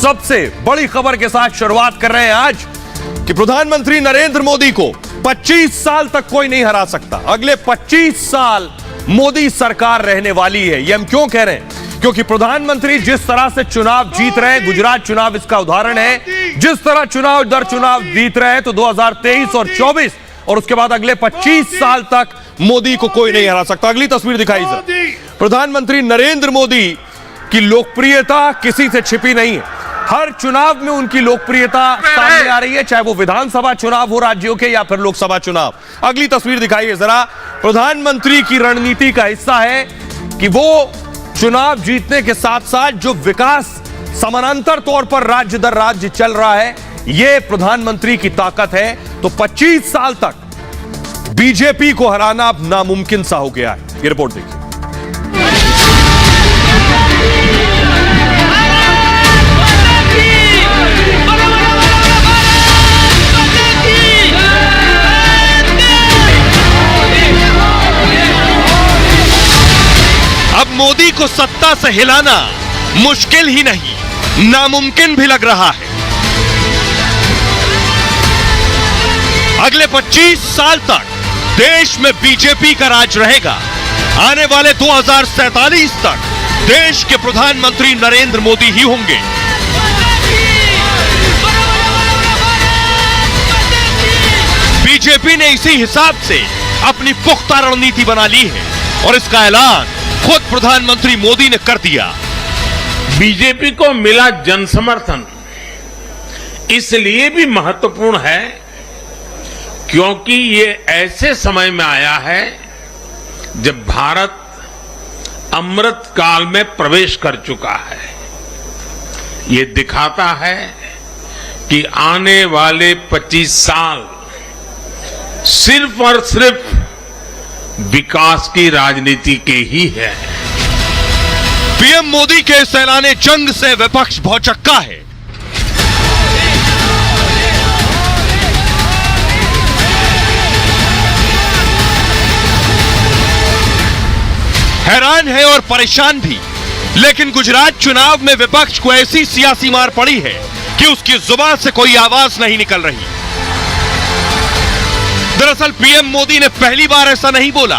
सबसे बड़ी खबर के साथ शुरुआत कर रहे हैं आज कि प्रधानमंत्री नरेंद्र मोदी को 25 साल तक कोई नहीं हरा सकता। अगले 25 साल मोदी सरकार रहने वाली है। ये हम क्यों कह रहे हैं? क्योंकि प्रधानमंत्री जिस तरह से चुनाव जीत रहे हैं, गुजरात चुनाव इसका उदाहरण है, जिस तरह चुनाव दर चुनाव जीत रहे हैं, तो 2023 और 24 और उसके बाद अगले 25 साल तक मोदी को कोई नहीं हरा सकता। अगली तस्वीर दिखाई सर। प्रधानमंत्री नरेंद्र मोदी की लोकप्रियता किसी से छिपी नहीं है। हर चुनाव में उनकी लोकप्रियता सामने आ रही है, चाहे वो विधानसभा चुनाव हो राज्यों के या फिर लोकसभा चुनाव। अगली तस्वीर दिखाइए जरा। प्रधानमंत्री की रणनीति का हिस्सा है कि वो चुनाव जीतने के साथ साथ जो विकास समानांतर तौर पर राज्य दर राज्य चल रहा है, यह प्रधानमंत्री की ताकत है। तो 25 साल तक बीजेपी को हराना अब नामुमकिन सा हो गया है। ये रिपोर्ट देखिए। अब मोदी को सत्ता से हिलाना मुश्किल ही नहीं, नामुमकिन भी लग रहा है। अगले 25 साल तक देश में बीजेपी का राज रहेगा। आने वाले 2047 तक देश के प्रधानमंत्री नरेंद्र मोदी ही होंगे। बीजेपी ने इसी हिसाब से अपनी पुख्ता रणनीति बना ली है और इसका ऐलान खुद प्रधानमंत्री मोदी ने कर दिया। बीजेपी को मिला जन समर्थन इसलिए भी महत्वपूर्ण है क्योंकि ये ऐसे समय में आया है जब भारत अमृत काल में प्रवेश कर चुका है। ये दिखाता है कि आने वाले 25 साल सिर्फ और सिर्फ विकास की राजनीति के ही है। पीएम मोदी के इस ऐलाने जंग से विपक्ष भौचक्का है। हैरान है और परेशान भी। लेकिन गुजरात चुनाव में विपक्ष को ऐसी सियासी मार पड़ी है कि उसकी जुबान से कोई आवाज नहीं निकल रही। दरअसल पीएम मोदी ने पहली बार ऐसा नहीं बोला।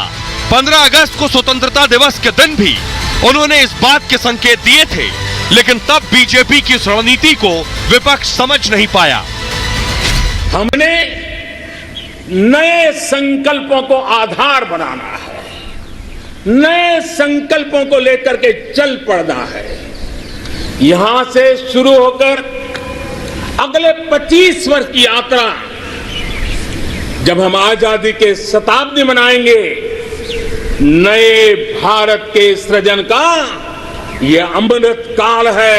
15 अगस्त को स्वतंत्रता दिवस के दिन भी उन्होंने इस बात के संकेत दिए थे, लेकिन तब बीजेपी की इस रणनीति को विपक्ष समझ नहीं पाया। हमने नए संकल्पों को आधार बनाना है, नए संकल्पों को लेकर के चल पड़ना है। यहां से शुरू होकर अगले 25 वर्ष की यात्रा, जब हम आजादी के शताब्दी मनाएंगे, नए भारत के सृजन का यह अमृत काल है।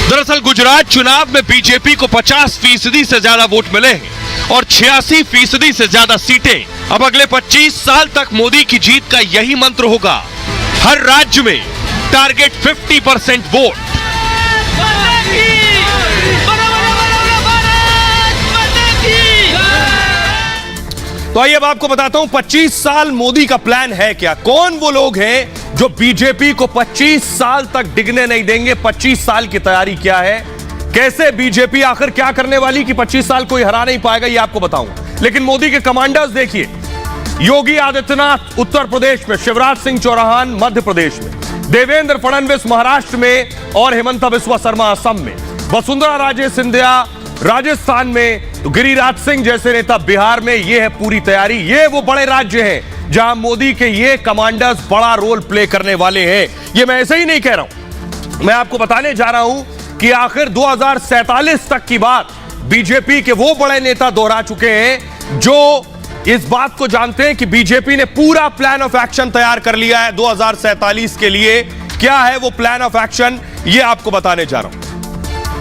दरअसल गुजरात चुनाव में बीजेपी को 50% से ज्यादा वोट मिले हैं और 86% से ज्यादा सीटें। अब अगले 25 साल तक मोदी की जीत का यही मंत्र होगा। हर राज्य में टारगेट 50% वोट। तो आइए अब आपको बताता हूं 25 साल मोदी का प्लान है क्या। कौन वो लोग हैं जो बीजेपी को 25 साल तक डिगने नहीं देंगे? 25 साल की तैयारी क्या है, कैसे बीजेपी आखिर क्या करने वाली कि 25 साल कोई हरा नहीं पाएगा, ये आपको बताऊंगा। लेकिन मोदी के कमांडर्स देखिए। योगी आदित्यनाथ उत्तर प्रदेश में, शिवराज सिंह चौहान मध्य प्रदेश में, देवेंद्र फडणवीस महाराष्ट्र में और हेमंत बिस्वा शर्मा असम में, वसुंधरा राजे सिंधिया राजस्थान में, तो गिरिराज सिंह जैसे नेता बिहार में। यह है पूरी तैयारी। ये वो बड़े राज्य हैं जहां मोदी के ये कमांडर्स बड़ा रोल प्ले करने वाले हैं। ये मैं ऐसे ही नहीं कह रहा हूं, मैं आपको बताने जा रहा हूं कि आखिर 2047 तक की बात बीजेपी के वो बड़े नेता दोहरा चुके हैं जो इस बात को जानते हैं कि बीजेपी ने पूरा प्लान ऑफ एक्शन तैयार कर लिया है 2047 के लिए। क्या है वो प्लान ऑफ एक्शन, ये आपको बताने जा रहा हूं।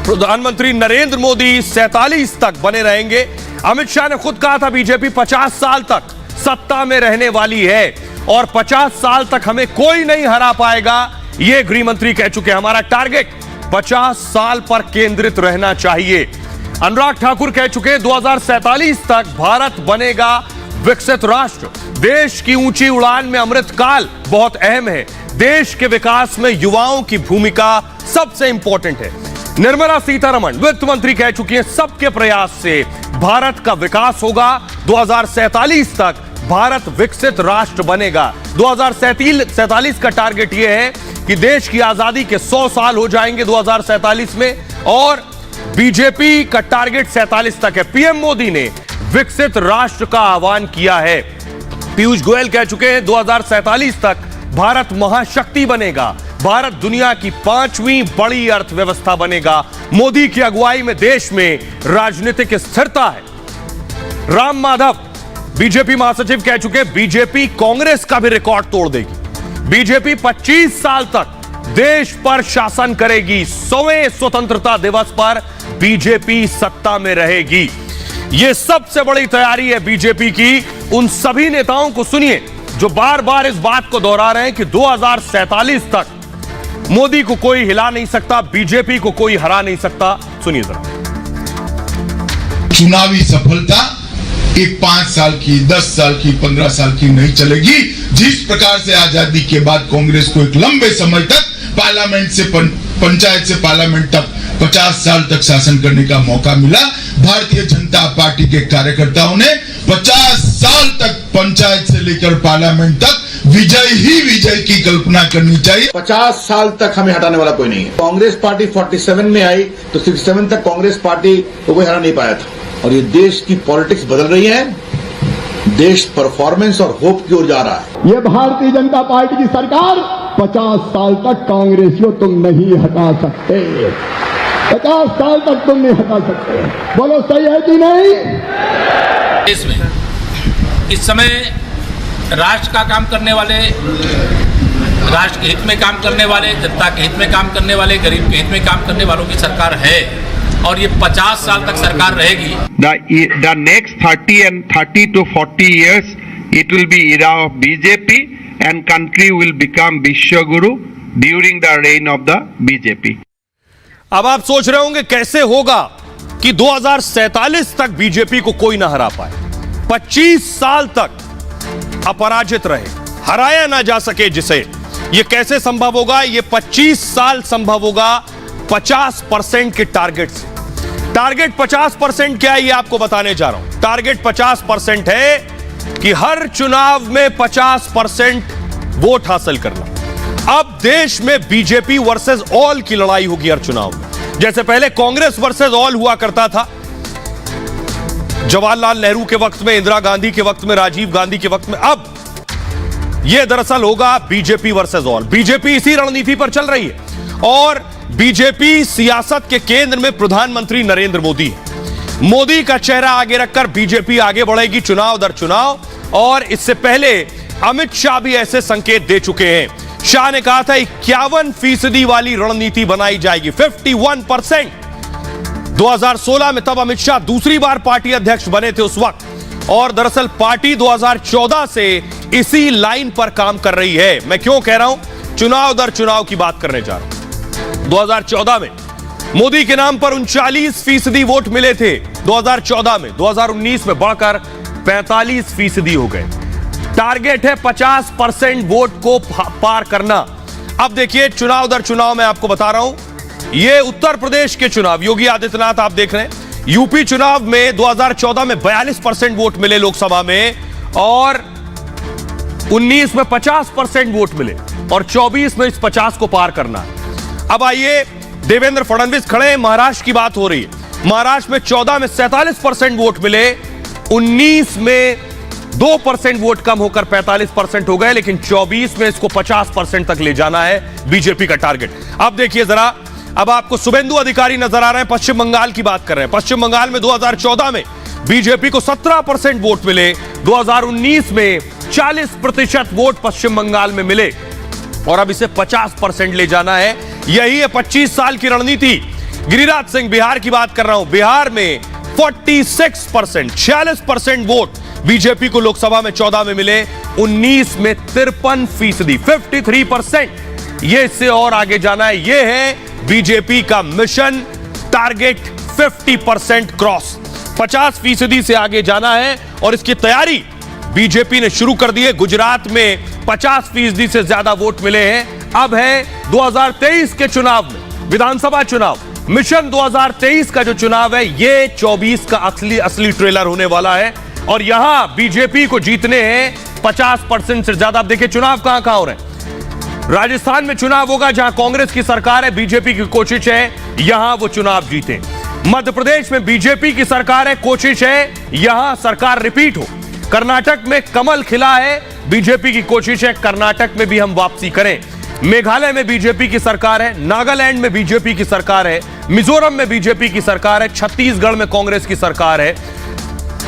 प्रधानमंत्री नरेंद्र मोदी 47 तक बने रहेंगे। अमित शाह ने खुद कहा था बीजेपी 50 साल तक सत्ता में रहने वाली है और 50 साल तक हमें कोई नहीं हरा पाएगा, यह गृह मंत्री कह चुके हैं। हमारा टारगेट 50 साल पर केंद्रित रहना चाहिए। अनुराग ठाकुर कह चुके हैं 2047 तक भारत बनेगा विकसित राष्ट्र, देश की ऊंची उड़ान में अमृतकाल बहुत अहम है। देश के विकास में युवाओं की भूमिका सबसे इंपॉर्टेंट है। निर्मला सीतारमण वित्त मंत्री कह चुकी हैं, सबके प्रयास से भारत का विकास होगा। 2047 तक भारत विकसित राष्ट्र बनेगा। 2047 का टारगेट यह है कि देश की आजादी के 100 साल हो जाएंगे 2047 में, और बीजेपी का टारगेट 47 तक है। पीएम मोदी ने विकसित राष्ट्र का आह्वान किया है। पीयूष गोयल कह चुके हैं 2047 तक भारत महाशक्ति बनेगा, भारत दुनिया की 5वीं बड़ी अर्थव्यवस्था बनेगा। मोदी की अगुवाई में देश में राजनीतिक स्थिरता है। राम माधव बीजेपी महासचिव कह चुके हैं, बीजेपी कांग्रेस का भी रिकॉर्ड तोड़ देगी। बीजेपी 25 साल तक देश पर शासन करेगी। 100वें स्वतंत्रता दिवस पर बीजेपी सत्ता में रहेगी। यह सबसे बड़ी तैयारी है बीजेपी की। उन सभी नेताओं को सुनिए जो बार बार इस बात को दोहरा रहे हैं कि 2047 तक मोदी को कोई हिला नहीं सकता, बीजेपी को कोई हरा नहीं सकता। सुनिए जरा। चुनावी सफलता एक 5 साल की, 10 साल की, 15 साल की नहीं चलेगी। जिस प्रकार से आजादी के बाद कांग्रेस को एक लंबे समय तक पार्लियामेंट से पंचायत से पार्लियामेंट तक 50 साल तक शासन करने का मौका मिला, भारतीय जनता पार्टी के कार्यकर्ताओं ने 50 साल तक पंचायत से लेकर पार्लियामेंट तक विजय ही विजय की कल्पना करनी चाहिए। 50 साल तक हमें हटाने वाला कोई नहीं है। कांग्रेस पार्टी 47 में आई तो 67 तक कांग्रेस पार्टी को कोई हरा नहीं पाया था। और ये देश की पॉलिटिक्स बदल रही है, देश परफॉर्मेंस और होप की ओर जा रहा है। ये भारतीय जनता पार्टी की सरकार 50 साल तक कांग्रेस को तुम नहीं हटा सकते। 50 साल तक तुम नहीं हटा सकते। बोलो सही है कि नहीं? देश में इस समय राष्ट्र का काम करने वाले, राष्ट्र के हित में काम करने वाले, जनता के हित में काम करने वाले, गरीब के हित में काम करने वालों की सरकार है और ये 50 साल तक सरकार रहेगी। The next 30 to 40 years it will be era of BJP and country will become Vishwaguru during the reign of the BJP. अब आप सोच रहे होंगे कैसे होगा कि 2047 तक बीजेपी को कोई ना हरा पाए, 25 साल तक अपराजित रहे, हराया ना जा सके जिसे। यह कैसे संभव होगा? यह 25 साल संभव होगा 50% के टारगेट से। टारगेट 50% क्या है, यह आपको बताने जा रहा हूं। टारगेट 50% है कि हर चुनाव में 50% वोट हासिल करना। अब देश में बीजेपी वर्सेस ऑल की लड़ाई होगी हर चुनाव में। जैसे पहले कांग्रेस वर्सेस ऑल हुआ करता था, जवाहरलाल नेहरू के वक्त में, इंदिरा गांधी के वक्त में, राजीव गांधी के वक्त में। अब यह दरअसल होगा बीजेपी वर्सेस ऑल। बीजेपी इसी रणनीति पर चल रही है और बीजेपी सियासत के केंद्र में प्रधानमंत्री नरेंद्र मोदी है। मोदी का चेहरा आगे रखकर बीजेपी आगे बढ़ेगी चुनाव दर चुनाव। और इससे पहले अमित शाह भी ऐसे संकेत दे चुके हैं। शाह ने कहा था 51% वाली रणनीति बनाई जाएगी, 51%। 2016 में तब अमित शाह दूसरी बार पार्टी अध्यक्ष बने थे उस वक्त। और दरअसल पार्टी 2014 से इसी लाइन पर काम कर रही है। मैं क्यों कह रहा हूं? चुनाव दर चुनाव की बात करने जा रहा हूं। 2014 में मोदी के नाम पर 39% वोट मिले थे 2014 में। 2019 में बढ़कर 45% हो गए। टारगेट है 50% वोट को पार करना। अब देखिए चुनाव दर चुनाव मैं आपको बता रहा हूं। ये उत्तर प्रदेश के चुनाव, योगी आदित्यनाथ आप देख रहे हैं। यूपी चुनाव में 2014 में 42% वोट मिले लोकसभा में और 19 में 50% वोट मिले और 24 में इस 50 को पार करना है। अब आइए, देवेंद्र फडणवीस खड़े हैं, महाराष्ट्र की बात हो रही है। महाराष्ट्र में 14 में 47% वोट मिले, 19 में 2% वोट कम होकर 45% हो गए, लेकिन 24 में इसको 50% तक ले जाना है बीजेपी का टारगेट। अब देखिए जरा, अब आपको शुभेंदु अधिकारी नजर आ रहे हैं, पश्चिम बंगाल की बात कर रहे हैं। पश्चिम बंगाल में 2014 में बीजेपी को 17% वोट मिले, 2019 में 40% वोट पश्चिम बंगाल में मिले और अब इसे 50% ले जाना है। यही है 25 साल की रणनीति। गिरिराज सिंह, बिहार की बात कर रहा हूं। बिहार में 46% वोट बीजेपी को लोकसभा में 14 में मिले, 19 में 53%, 53%। ये इससे और आगे जाना है। ये है बीजेपी का मिशन, टारगेट 50% क्रॉस, 50% से आगे जाना है और इसकी तैयारी बीजेपी ने शुरू कर दिए। गुजरात में 50% से ज्यादा वोट मिले हैं। अब है 2023 के चुनाव में विधानसभा चुनाव, मिशन 2023 का जो चुनाव है ये 24 का असली ट्रेलर होने वाला है और यहां बीजेपी को जीतने हैं 50% से ज्यादा। अब देखिए चुनाव कहां हो रहे हैं। राजस्थान में चुनाव होगा जहां कांग्रेस की सरकार है, बीजेपी की कोशिश है यहां वो चुनाव जीते। मध्य प्रदेश में बीजेपी की सरकार है, कोशिश है यहां सरकार रिपीट हो। कर्नाटक में कमल खिला है, बीजेपी की कोशिश है कर्नाटक में भी हम वापसी करें। मेघालय में बीजेपी की सरकार है, नागालैंड में बीजेपी की सरकार है, मिजोरम में बीजेपी की सरकार है, छत्तीसगढ़ में कांग्रेस की सरकार है,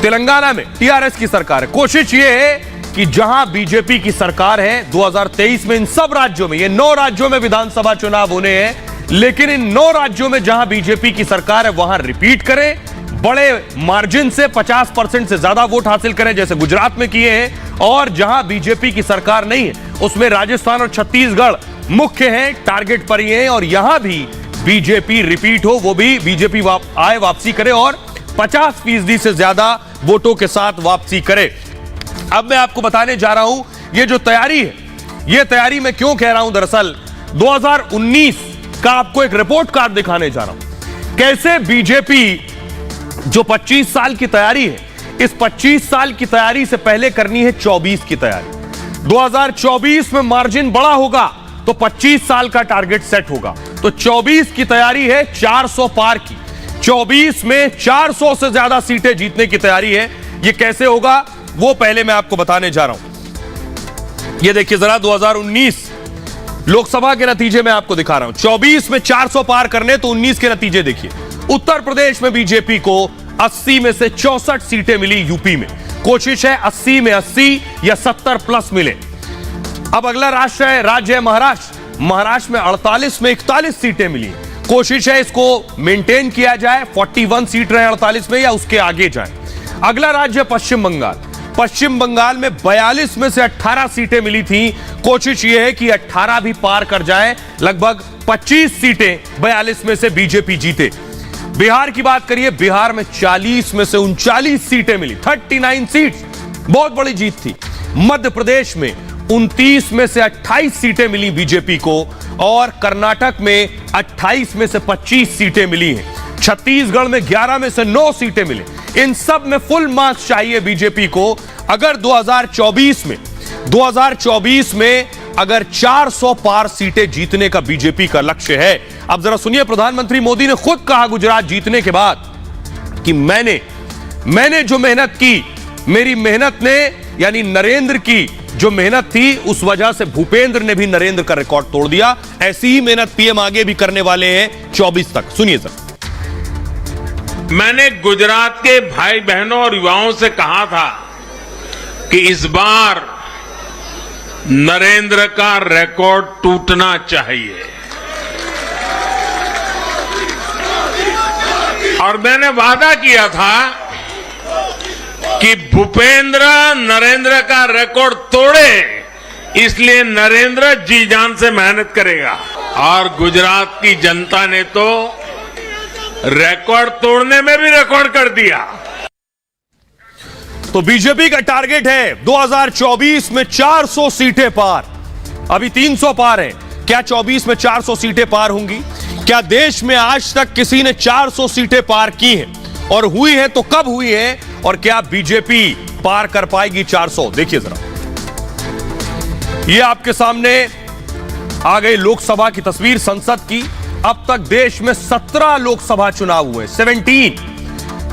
तेलंगाना में टीआरएस की सरकार है। कोशिश यह है कि जहां बीजेपी की सरकार है 2023 में इन सब राज्यों में, ये 9 राज्यों में विधानसभा चुनाव होने हैं, लेकिन इन 9 राज्यों में जहां बीजेपी की सरकार है वहां रिपीट करें, बड़े मार्जिन से 50% से ज्यादा वोट हासिल करें जैसे गुजरात में किए हैं। और जहां बीजेपी की सरकार नहीं है उसमें राजस्थान और छत्तीसगढ़ मुख्य हैं, टारगेट पर ही हैं और यहां भी बीजेपी रिपीट हो, वो भी बीजेपी वापसी करे और 50% से ज्यादा वोटों के साथ वापसी करे। अब मैं आपको बताने जा रहा हूं ये जो तैयारी है, ये तैयारी मैं क्यों कह रहा हूं, दरअसल 2019 का आपको एक रिपोर्ट कार्ड दिखाने जा रहा हूं। कैसे बीजेपी जो 25 साल की तैयारी है, इस 25 साल की तैयारी से पहले करनी है 24 की तैयारी। 2024 में मार्जिन बड़ा होगा तो 25 साल का टारगेट सेट होगा। तो 24 की तैयारी है 400 पार की, 24 में 400 से ज्यादा सीटें जीतने की तैयारी है। ये कैसे होगा वो पहले मैं आपको बताने जा रहा हूं। ये देखिए जरा 2019 लोकसभा के नतीजे मैं आपको दिखा रहा हूं। 24 में 400 पार करने तो 19 के नतीजे देखिए। उत्तर प्रदेश में बीजेपी को 80 में से 64 सीटें मिली, यूपी में कोशिश है 80 में 80 या 70 प्लस मिले। अब अगला राज्य है महाराष्ट्र। महाराष्ट्र में 48 में 41 सीटें मिली, कोशिश है इसको मेंटेन किया जाए, 41 सीट रहे 48 में या उसके आगे जाए। अगला राज्य पश्चिम बंगाल। पश्चिम बंगाल में 42 में से 18 सीटें मिली थी, कोशिश यह है कि 18 भी पार कर जाए, लगभग 25 सीटें 42 में से बीजेपी जीते। बिहार की बात करिए, बिहार में 40 में से 39 सीटें मिली, 39 सीट्स, बहुत बड़ी जीत थी। मध्य प्रदेश में 29 में से 28 सीटें मिली बीजेपी को और कर्नाटक में 28 में से 25 सीटें मिली हैं। छत्तीसगढ़ में 11 में से 9 सीटें मिली। इन सब में फुल मार्क्स चाहिए बीजेपी को। अगर 2024 में अगर 400 पार सीटें जीतने का बीजेपी का लक्ष्य है। अब जरा सुनिए, प्रधानमंत्री मोदी ने खुद कहा गुजरात जीतने के बाद कि मैंने जो मेहनत की, मेरी मेहनत ने यानी नरेंद्र की जो मेहनत थी उस वजह से भूपेंद्र ने भी नरेंद्र का रिकॉर्ड तोड़ दिया। ऐसी ही मेहनत पीएम आगे भी करने वाले हैं 24 तक। सुनिए सर। मैंने गुजरात के भाई बहनों और युवाओं से कहा था कि इस बार नरेंद्र का रिकॉर्ड टूटना चाहिए और मैंने वादा किया था कि भूपेंद्र नरेंद्र का रिकॉर्ड तोड़े, इसलिए नरेंद्र जी जान से मेहनत करेगा। और गुजरात की जनता ने तो रिकॉर्ड तोड़ने में भी रिकॉर्ड कर दिया। तो बीजेपी का टारगेट है 2024 में 400 सीटें पार। अभी 300 पार है, क्या 24 में 400 सीटें पार होंगी? क्या देश में आज तक किसी ने 400 सीटें पार की हैं? और हुई है तो कब हुई है? और क्या बीजेपी पार कर पाएगी 400? देखिए जरा, ये आपके सामने आ गई लोकसभा की तस्वीर संसद की। अब तक देश में 17 लोकसभा चुनाव हुए, 17।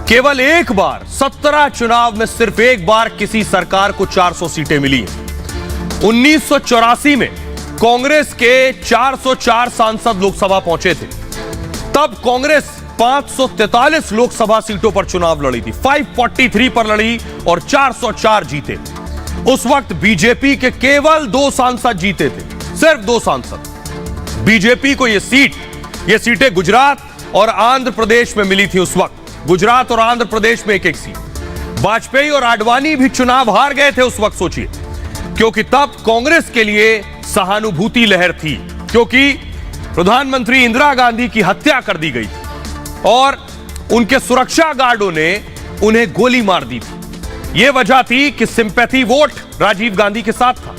केवल एक बार 17 चुनाव में सिर्फ एक बार किसी सरकार को 400 सीटें मिली हैं। 1984 में कांग्रेस के 404 सांसद लोकसभा पहुंचे थे। तब कांग्रेस 543 लोकसभा सीटों पर चुनाव लड़ी थी, 543 पर लड़ी और 404 जीते। उस वक्त बीजेपी के केवल 2 सांसद जीते थे, सिर्फ 2 सांसद। बीजेपी को ये सीटें गुजरात और आंध्र प्रदेश में मिली थी। उस वक्त गुजरात और आंध्र प्रदेश में एक सीट। वाजपेयी और आडवाणी भी चुनाव हार गए थे उस वक्त, सोचिए, क्योंकि तब कांग्रेस के लिए सहानुभूति लहर थी, क्योंकि प्रधानमंत्री इंदिरा गांधी की हत्या कर दी गई थी और उनके सुरक्षा गार्डों ने उन्हें गोली मार दी थी। यह वजह थी कि सिंपैथी वोट राजीव गांधी के साथ था।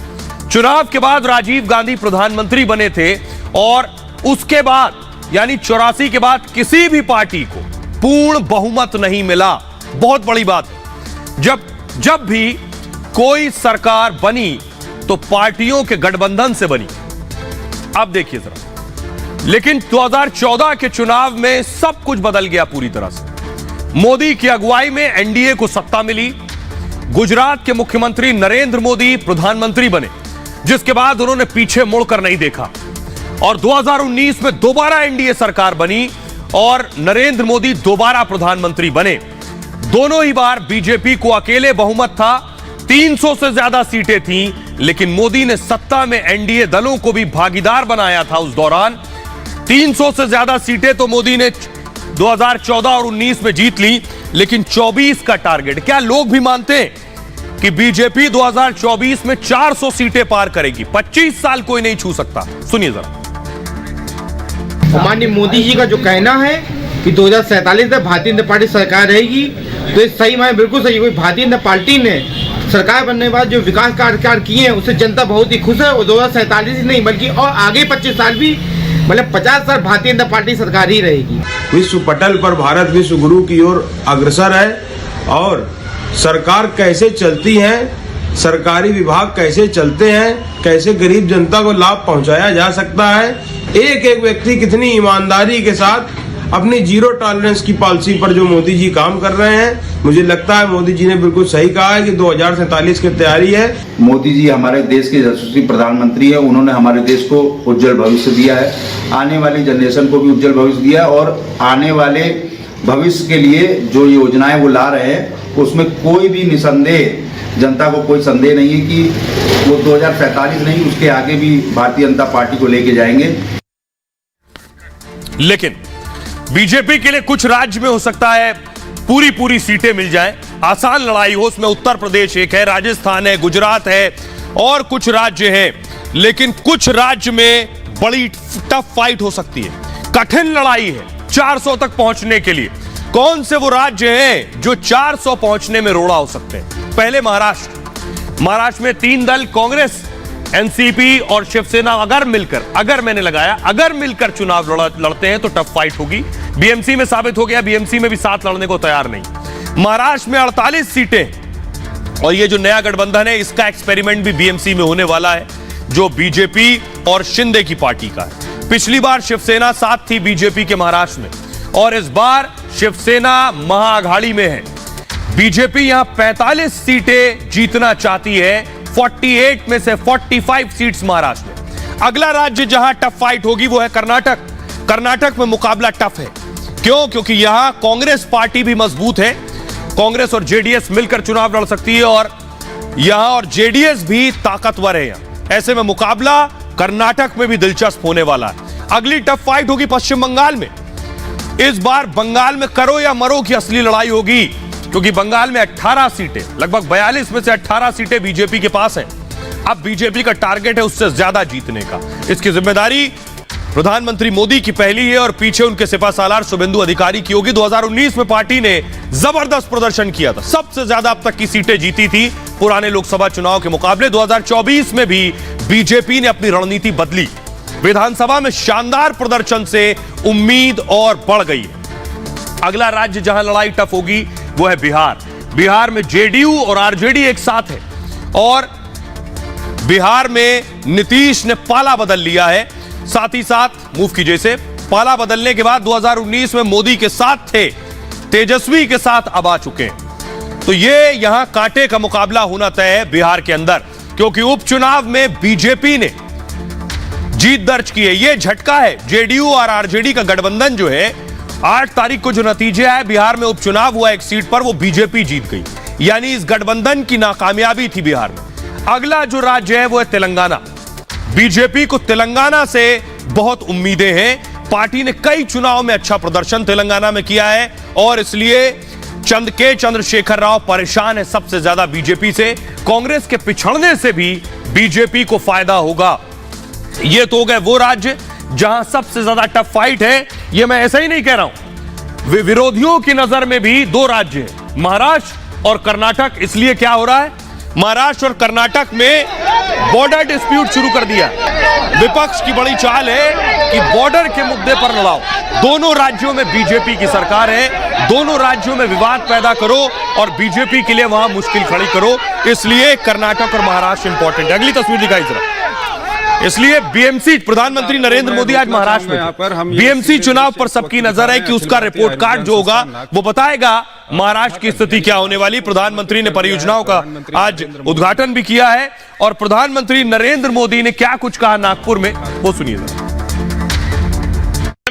चुनाव के बाद राजीव गांधी प्रधानमंत्री बने थे और उसके बाद यानी 84 के बाद किसी भी पार्टी को पूर्ण बहुमत नहीं मिला। बहुत बड़ी बात है। जब भी कोई सरकार बनी तो पार्टियों के गठबंधन से बनी। अब देखिए जरा, लेकिन 2014 के चुनाव में सब कुछ बदल गया पूरी तरह से। मोदी की अगुवाई में एनडीए को सत्ता मिली। गुजरात के मुख्यमंत्री नरेंद्र मोदी प्रधानमंत्री बने, जिसके बाद उन्होंने पीछे मुड़कर नहीं देखा और 2019 में दोबारा एनडीए सरकार बनी और नरेंद्र मोदी दोबारा प्रधानमंत्री बने। दोनों ही बार बीजेपी को अकेले बहुमत था, 300 से ज्यादा सीटें थीं, लेकिन मोदी ने सत्ता में एनडीए दलों को भी भागीदार बनाया था। उस दौरान 300 से ज्यादा सीटें तो मोदी ने 2014 और 19 में जीत ली, लेकिन 24 का टारगेट, क्या लोग भी मानते हैं कि बीजेपी 2024 में 400 सीटें पार करेगी? 25 साल कोई नहीं छू सकता। सुनिए जरा। माननीय मोदी जी का जो कहना है कि 2047 तक भारतीय जनता पार्टी सरकार रहेगी, तो ये सही मायने बिल्कुल सही। कोई भारतीय जनता पार्टी ने सरकार बनने के बाद जो विकास कार्य किए हैं उससे जनता बहुत ही खुश है और 2047 ही नहीं बल्कि और आगे 25 साल भी, मतलब 50 साल भारतीय जनता पार्टी सरकार ही रहेगी। विश्व पटल पर भारत विश्व गुरु की ओर अग्रसर है और सरकार कैसे चलती है, सरकारी विभाग कैसे चलते हैं, कैसे गरीब जनता को लाभ पहुंचाया जा सकता है, एक एक व्यक्ति कितनी ईमानदारी के साथ अपनी जीरो टॉलरेंस की पॉलिसी पर जो मोदी जी काम कर रहे हैं, मुझे लगता है मोदी जी ने बिल्कुल सही कहा है कि 2047 की तैयारी है। मोदी जी हमारे देश के यशस्वी प्रधानमंत्री है, उन्होंने हमारे देश को उज्जवल भविष्य दिया है, आने वाली जनरेशन को भी उज्जवल भविष्य दिया है और आने वाले भविष्य के लिए जो योजनाएं वो ला रहे हैं उसमें कोई भी निसंदेह जनता को कोई संदेह नहीं है कि वो 2047 नहीं उसके आगे भी भारतीय जनता पार्टी को लेके जाएंगे। लेकिन बीजेपी के लिए कुछ राज्य में हो सकता है पूरी सीटें मिल जाएं, आसान लड़ाई हो। उसमें उत्तर प्रदेश एक है, राजस्थान है, गुजरात है और कुछ राज्य हैं, लेकिन कुछ राज्य में बड़ी टफ फाइट हो सकती है, कठिन लड़ाई है 400 तक पहुंचने के लिए। कौन से वो राज्य हैं जो 400 पहुंचने में रोड़ा हो सकते हैं? पहले महाराष्ट्र में 3 दल कांग्रेस, एनसीपी और शिवसेना अगर मिलकर चुनाव लड़ते हैं तो टफ फाइट होगी। बीएमसी में साबित हो गया, बीएमसी में भी साथ लड़ने को तैयार नहीं। महाराष्ट्र में 48 सीटें और ये जो नया गठबंधन है इसका एक्सपेरिमेंट भी बीएमसी में होने वाला है, जो बीजेपी और शिंदे की पार्टी का है। पिछली बार शिवसेना साथ थी बीजेपी के महाराष्ट्र में और इस बार शिवसेना महाअघाड़ी में है। बीजेपी यहां 45 सीटें जीतना चाहती है, 48 में से 45 सीट्स महाराष्ट्र में। अगला राज्य जहां टफ फाइट होगी वो है कर्नाटक। कर्नाटक में मुकाबला टफ है। क्यों? क्योंकि यहां कांग्रेस पार्टी भी मजबूत है, कांग्रेस और जेडीएस मिलकर चुनाव लड़ सकती है और यहां और जेडीएस भी ताकतवर है यहां। ऐसे में मुकाबला कर्नाटक में भी दिलचस्प होने वाला है। अगली टफ फाइट होगी पश्चिम बंगाल में। इस बार बंगाल में करो या मरो की असली लड़ाई होगी, क्योंकि बंगाल में 18 सीटें, लगभग 42 में से 18 सीटें बीजेपी के पास हैं। अब बीजेपी का टारगेट है उससे ज्यादा जीतने का। इसकी जिम्मेदारी प्रधानमंत्री मोदी की पहली है और पीछे उनके सिपाहसालार शुभेंदु अधिकारी की होगी। 2019 में पार्टी ने जबरदस्त प्रदर्शन किया था, सबसे ज्यादा अब तक की सीटें जीती थी पुराने लोकसभा चुनाव के मुकाबले। 2024 में भी बीजेपी ने अपनी रणनीति बदली, विधानसभा में शानदार प्रदर्शन से उम्मीद और बढ़ गई है। अगला राज्य जहां लड़ाई टफ होगी वो है बिहार। बिहार में जेडीयू और आरजेडी एक साथ है और बिहार में नीतीश ने पाला बदल लिया है। साथ ही साथ मूव कीजिए से पाला बदलने के बाद 2019 में मोदी के साथ थे, तेजस्वी के साथ अब आ चुके हैं। तो ये यहां कांटे का मुकाबला होना तय है बिहार के अंदर, क्योंकि उपचुनाव में बीजेपी ने जीत दर्ज की है। यह झटका है। जेडीयू और आरजेडी का गठबंधन जो है, 8 तारीख को जो नतीजे आए, बिहार में उपचुनाव हुआ, एक सीट पर वो बीजेपी जीत गई, यानी इस गठबंधन की नाकामयाबी थी बिहार में। अगला जो राज्य है वो है तेलंगाना। बीजेपी को तेलंगाना से बहुत उम्मीदें हैं। पार्टी ने कई चुनाव में अच्छा प्रदर्शन तेलंगाना में किया है और इसलिए चंद्रशेखर राव परेशान है सबसे ज्यादा बीजेपी से। कांग्रेस के पिछड़ने से भी बीजेपी को फायदा होगा। ये तो हो गए वो राज्य जहां सबसे ज्यादा टफ फाइट है। ये मैं ऐसा ही नहीं कह रहा हूं, विरोधियों की नजर में भी 2 राज्य हैं, महाराष्ट्र और कर्नाटक, इसलिए क्या हो रहा है, महाराष्ट्र और कर्नाटक में बॉर्डर डिस्प्यूट शुरू कर दिया। विपक्ष की बड़ी चाल है कि बॉर्डर के मुद्दे पर लड़ाओ। दोनों राज्यों में बीजेपी की सरकार है, दोनों राज्यों में विवाद पैदा करो और बीजेपी के लिए वहां मुश्किल खड़ी करो। इसलिए कर्नाटक और महाराष्ट्र इंपॉर्टेंट है। अगली तस्वीर दिखाई जरा। इसलिए बीएमसी, प्रधानमंत्री नरेंद्र मोदी आज महाराष्ट्र में, बीएमसी चुनाव पर सबकी नजर है कि उसका रिपोर्ट कार्ड जो होगा वो बताएगा महाराष्ट्र की स्थिति क्या होने वाली। प्रधानमंत्री ने परियोजनाओं का आज उद्घाटन भी किया है और प्रधानमंत्री नरेंद्र मोदी ने क्या कुछ कहा नागपुर में, वो सुनिए जरा।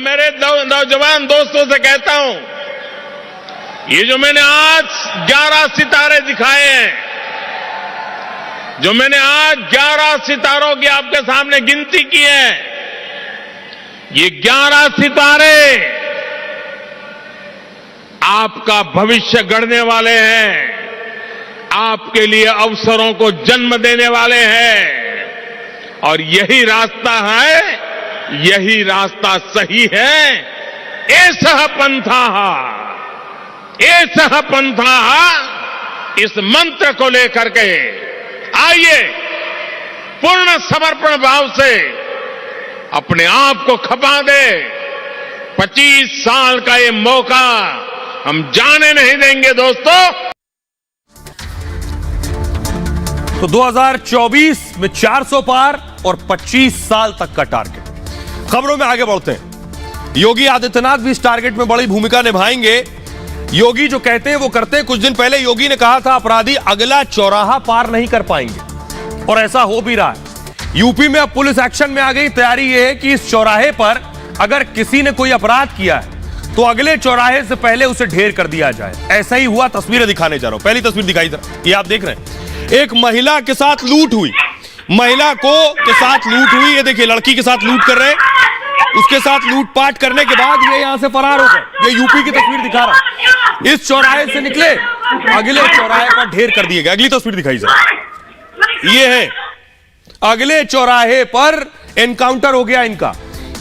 मेरे नौजवान दोस्तों से कहता हूं, ये जो मैंने आज 11 सितारे दिखाए हैं, जो मैंने आज 11 सितारों की आपके सामने गिनती की है, ये 11 सितारे आपका भविष्य गढ़ने वाले हैं, आपके लिए अवसरों को जन्म देने वाले हैं और यही रास्ता है, यही रास्ता सही है। एषः पंथाः, एषः पंथाः, इस मंत्र को लेकर के आइए पूर्ण समर्पण भाव से अपने आप को खपा दे। 25 साल का ये मौका हम जाने नहीं देंगे दोस्तों। तो 2024 में 400 पार और 25 साल तक का टारगेट। खबरों में आगे बढ़ते हैं। योगी आदित्यनाथ भी इस टारगेट में बड़ी भूमिका निभाएंगे। योगी जो कहते हैं वो करते हैं। कुछ दिन पहले योगी ने कहा था अपराधी अगला चौराहा पार नहीं कर पाएंगे और ऐसा हो भी रहा है। यूपी में अब पुलिस एक्शन में आ गई। तैयारी ये है कि इस चौराहे पर अगर किसी ने कोई अपराध किया है तो अगले चौराहे से पहले उसे ढेर कर दिया जाए। ऐसा ही हुआ। तस्वीरें दिखाने जा रहा हूं। पहली तस्वीर दिखाई जरा, ये आप देख रहे हैं। एक महिला के साथ लूट हुई, महिला के साथ लूट हुई। ये देखिए, लड़की के साथ लूट कर रहे हैं, उसके साथ लूटपाट करने के बाद ये यहां से फरार हो गए। ये यूपी की तस्वीर दिखा रहा हूं। इस चौराहे से निकले, अगले चौराहे पर ढेर कर दिए गए। अगली तस्वीर दिखाई जरा, ये है अगले चौराहे पर एनकाउंटर हो गया इनका।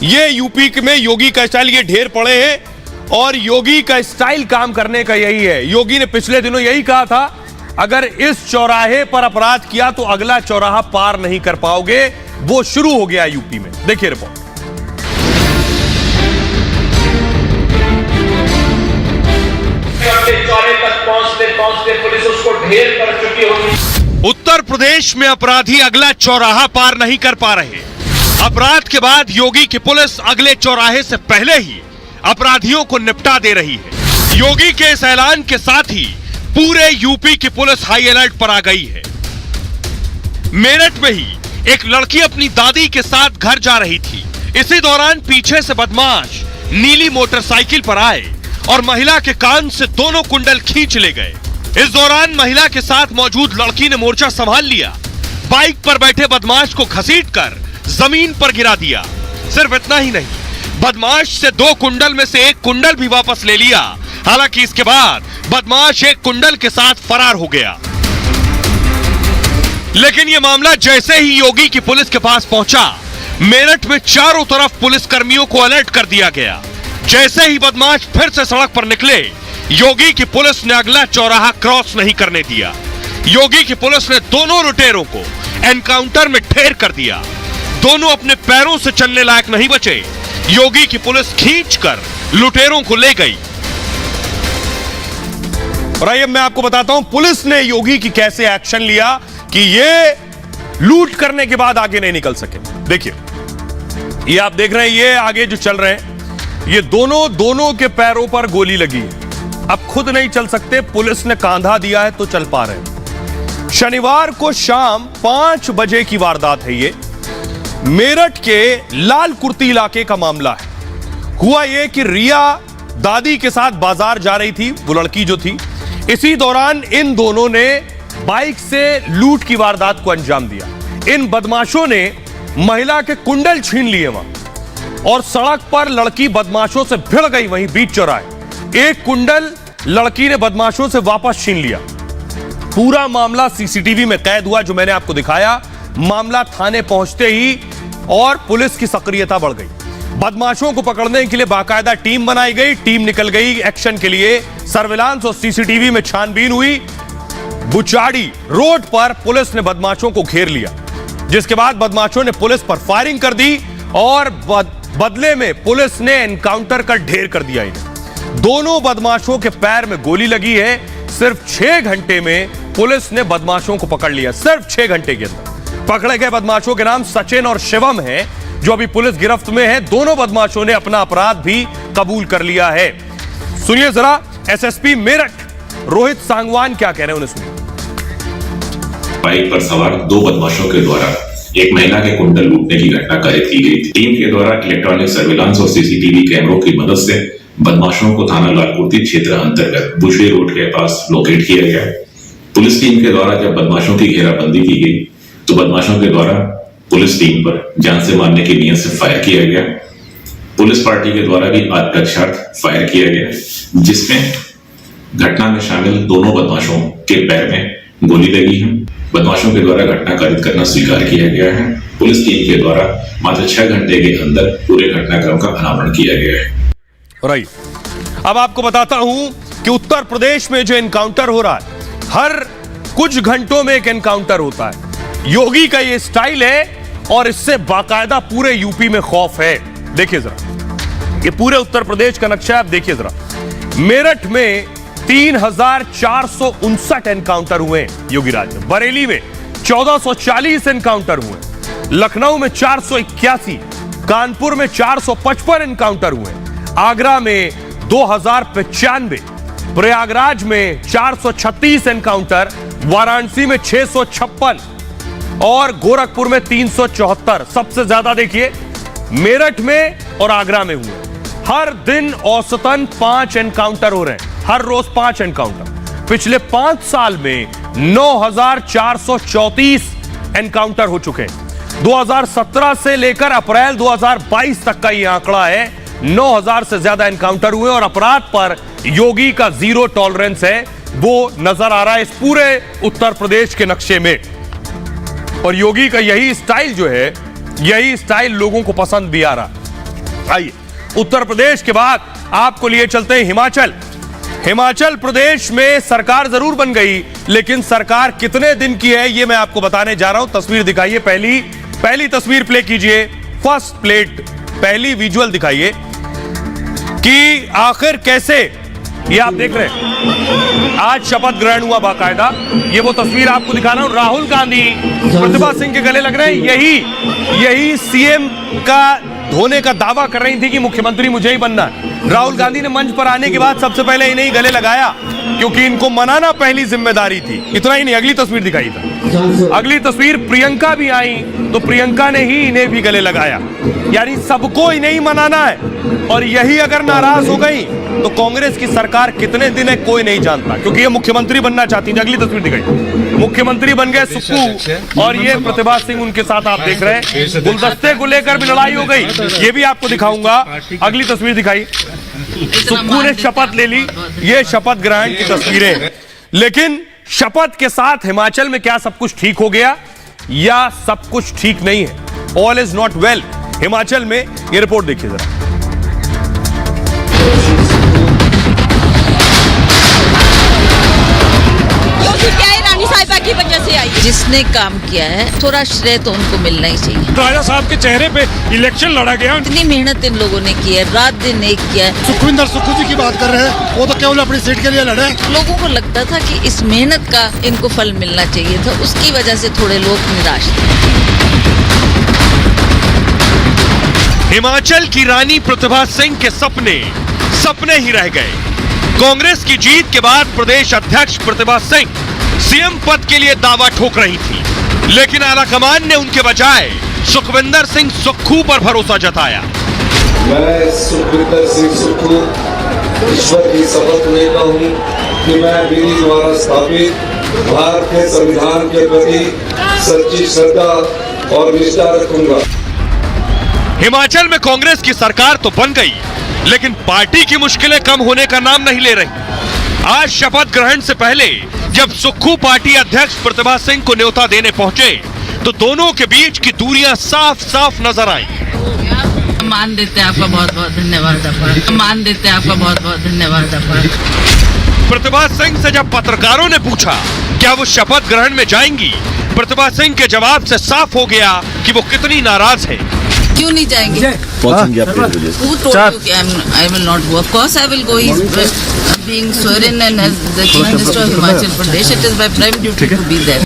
ये यूपी में योगी का स्टाइल, ये ढेर पड़े हैं और योगी का स्टाइल काम करने का यही है। योगी ने पिछले दिनों यही कहा था, अगर इस चौराहे पर अपराध किया तो अगला चौराहा पार नहीं कर पाओगे। वो शुरू हो गया यूपी में। देखिए रिपोर्ट। पहुंचते पुलिस उसको ढेर कर चुकी होगी। उत्तर प्रदेश में अपराधी अगला चौराहा पार नहीं कर पा रहे। अपराध के बाद योगी की पुलिस अगले चौराहे से पहले ही अपराधियों को निपटा दे रही है। योगी के इस ऐलान के साथ ही पूरे यूपी की पुलिस हाई अलर्ट पर आ गई है। मेरठ में ही एक लड़की अपनी दादी के साथ घर जा रही थी। इसी दौरान पीछे से बदमाश नीली मोटरसाइकिल पर आए और महिला के कान से दोनों कुंडल खींच ले गए। इस दौरान महिला के साथ मौजूद लड़की ने मोर्चा संभाल लिया। बाइक पर बैठे बदमाश को घसीटकर जमीन पर गिरा दिया। सिर्फ इतना ही नहीं, बदमाश से 2 कुंडल में से 1 कुंडल भी वापस ले लिया। हालांकि इसके बाद बदमाश 1 कुंडल के साथ फरार हो गया। लेकिन यह मामला जैसे ही योगी की पुलिस के पास पहुंचा, मेरठ में चारों तरफ पुलिस कर्मियों को अलर्ट कर दिया गया। जैसे ही बदमाश फिर से सड़क पर निकले, योगी की पुलिस ने अगला चौराहा क्रॉस नहीं करने दिया। योगी की पुलिस ने दोनों लुटेरों को एनकाउंटर में ढेर कर दिया। दोनों अपने पैरों से चलने लायक नहीं बचे। योगी की पुलिस खींचकर लुटेरों को ले गई। और आइए मैं आपको बताता हूं पुलिस ने योगी की कैसे एक्शन लिया कि ये लूट करने के बाद आगे नहीं निकल सके। देखिए, ये आप देख रहे हैं, ये आगे जो चल रहे हैं, ये दोनों के पैरों पर गोली लगी है। अब खुद नहीं चल सकते, पुलिस ने कांधा दिया है तो चल पा रहे हैं। शनिवार को शाम 5 बजे की वारदात है। ये मेरठ के लाल कुर्ती इलाके का मामला है। हुआ ये कि रिया दादी के साथ बाजार जा रही थी, वो लड़की जो थी। इसी दौरान इन दोनों ने बाइक से लूट की वारदात को अंजाम दिया। इन बदमाशों ने महिला के कुंडल छीन लिए वहां और सड़क पर लड़की बदमाशों से भिड़ गई वहीं बीच चौराहे। 1 कुंडल लड़की ने बदमाशों से वापस छीन लिया। पूरा मामला सीसीटीवी में कैद हुआ जो मैंने आपको दिखाया। मामला थाने पहुंचते ही और पुलिस की सक्रियता बढ़ गई। बदमाशों को पकड़ने के लिए बाकायदा टीम बनाई गई। टीम निकल गई एक्शन के लिए। सर्विलांस और सीसीटीवी में छानबीन हुई। बुचाड़ी रोड पर पुलिस ने बदमाशों को घेर लिया, जिसके बाद बदमाशों ने पुलिस पर फायरिंग कर दी और बदले में पुलिस ने एनकाउंटर कर ढेर कर दिया इन्हें। दोनों बदमाशों के पैर में गोली लगी है। सिर्फ 6 घंटे में पुलिस ने बदमाशों को पकड़ लिया। सिर्फ 6 घंटे के अंदर पकड़े गए बदमाशों के नाम सचिन और शिवम है, जो अभी पुलिस गिरफ्त में है। दोनों बदमाशों ने अपना अपराध भी कबूल कर लिया है। सुनिए जरा एसएसपी मेरठ रोहित सांगवान क्या कह रहे हैं, उन्हें सुनिए। बाइक पर सवार 2 बदमाशों के द्वारा एक महिला के कुंडल लूटने की घटना कारित की गई थी। टीम के द्वारा इलेक्ट्रॉनिक सर्विलांस और सीसीटीवी कैमरों की मदद से बदमाशों को थाना लालकुटी क्षेत्र अंतर्गत बुशे रोड के पास लोकेट किया गया। पुलिस टीम के द्वारा जब बदमाशों की घेराबंदी की गई तो बदमाशों के द्वारा पुलिस टीम पर जान से मारने की नीयत से फायर किया गया। पुलिस पार्टी के द्वारा भी आत्मरक्षार्थ फायर किया गया, जिसमें घटना में शामिल दोनों बदमाशों के पैर में गोली लगी है। बदमाशों के द्वारा घटना कारित करना स्वीकार किया गया है। पुलिस टीम के द्वारा मात्र 6 घंटे के अंदर पूरे घटनाक्रम का अनावरण किया गया है। अब आपको बताता हूं कि उत्तर प्रदेश में जो एनकाउंटर हो रहा है, हर कुछ घंटों में एक एनकाउंटर होता है। योगी का ये स्टाइल है और इससे बाकायदा पूरे यूपी में खौफ है। देखिए जरा, ये पूरे उत्तर प्रदेश का नक्शा है। आप देखिए जरा, मेरठ में 3459 एनकाउंटर हुए योगी राज में, बरेली में 1440 एनकाउंटर हुए, लखनऊ में 481, कानपुर में 455 एनकाउंटर हुए, आगरा में 2095, प्रयागराज में 436 एनकाउंटर, वाराणसी में 656 और गोरखपुर में 374। सबसे ज्यादा देखिए मेरठ में और आगरा में हुए। हर दिन औसतन 5 एनकाउंटर हो रहे हैं, हर रोज 5 एनकाउंटर। पिछले 5 साल में 9434 एनकाउंटर हो चुके हैं। 2017 से लेकर अप्रैल 2022 तक का यह आंकड़ा है। 9000 से ज्यादा एनकाउंटर हुए और अपराध पर योगी का जीरो टॉलरेंस है, वो नजर आ रहा है इस पूरे उत्तर प्रदेश के नक्शे में। और योगी का यही स्टाइल जो है, यही स्टाइल लोगों को पसंद भी आ रहा। आइए उत्तर प्रदेश के बाद आपको लिए चलते हैं हिमाचल। हिमाचल प्रदेश में सरकार जरूर बन गई, लेकिन सरकार कितने दिन की है ये मैं आपको बताने जा रहा हूं। तस्वीर दिखाइए, पहली तस्वीर प्ले कीजिए, फर्स्ट प्लेट, पहली विजुअल दिखाइए कि आखिर कैसे, ये आप देख रहे हैं आज शपथ ग्रहण हुआ बाकायदा। ये वो तस्वीर आपको दिखा रहा हूं। राहुल गांधी प्रतिभा सिंह के गले लग रहे हैं। यही सीएम का होने का दावा कर रही थी कि मुख्यमंत्री मुझे ही बनना है। राहुल गांधी ने मंच पर आने के बाद सबसे पहले इन्हें ही गले लगाया, क्योंकि इनको मनाना पहली जिम्मेदारी थी। इतना ही नहीं, अगली तस्वीर दिखाई था। अगली तस्वीर प्रियंका भी आई तो प्रियंका ने ही इन्हें भी गले लगाया, यानी सबको इन्हें ही मनाना है। और यही अगर नाराज हो गई तो कांग्रेस की सरकार कितने दिन है कोई नहीं जानता, क्योंकि ये मुख्यमंत्री बनना चाहती थी। अगली तस्वीर दिखाई, मुख्यमंत्री बन गए सुक्खू और ये प्रतिभा सिंह उनके साथ आप देख रहे हैं। गुलदस्ते को लेकर भी लड़ाई हो गई, ये भी आपको दिखाऊंगा। अगली तस्वीर दिखाई, सुक्खू ने शपथ ले ली। ये शपथ ग्रहण की तस्वीरें हैं। लेकिन शपथ के साथ हिमाचल में क्या सब कुछ ठीक हो गया या सब कुछ ठीक नहीं है? All is not well Himachal में। ये रिपोर्ट देखिए जरा। साहिबा की वजह से आई, जिसने काम किया है थोड़ा श्रेय तो उनको मिलना ही चाहिए। राजा साहब के चेहरे पे इलेक्शन लड़ा गया। इतनी मेहनत इन लोगों ने की है, रात दिन एक किया है। सुखू जी की बात कर रहे हैं, वो तो केवल अपनी सीट के लिए लड़े। लोगों को लगता था कि इस मेहनत का इनको फल मिलना चाहिए था, उसकी वजह से थोड़े लोग निराश थे। हिमाचल की रानी प्रतिभा सिंह के सपने ही रह गए। कांग्रेस की जीत के बाद प्रदेश अध्यक्ष प्रतिभा सिंह सीएम पद के लिए दावा ठोक रही थी, लेकिन आलाकमान ने उनके बजाय सुखविंदर सिंह सुक्खू पर भरोसा जताया। मैं सुखविंदर सिंह सुक्खू ईश्वर की शपथ लेता हूं कि मैं विधि द्वारा स्थापित भारत के संविधान के प्रति सच्ची श्रद्धा और निष्ठा रखूंगा। हिमाचल में कांग्रेस की सरकार तो बन गई, लेकिन पार्टी की मुश्किलें कम होने का नाम नहीं ले रही। आज शपथ ग्रहण से पहले जब सुक्खू पार्टी अध्यक्ष प्रतिभा सिंह को न्योता देने पहुंचे तो दोनों के बीच की दूरियां साफ साफ नजर आई। मान देते हैं आपका बहुत बहुत धन्यवाद। मान देते हैं आपका बहुत बहुत धन्यवाद। प्रतिभा सिंह से जब पत्रकारों ने पूछा क्या वो शपथ ग्रहण में जाएंगी? प्रतिभा सिंह के जवाब से साफ हो गया कि वो कितनी नाराज है। क्यों नहीं जाएंगे? पहुंचेंगे आपके वजह से। Who told you कि I will not go? Of course I will go. He is being sworn in as the Chief Minister of Himachal Pradesh. It is my prime duty to be there.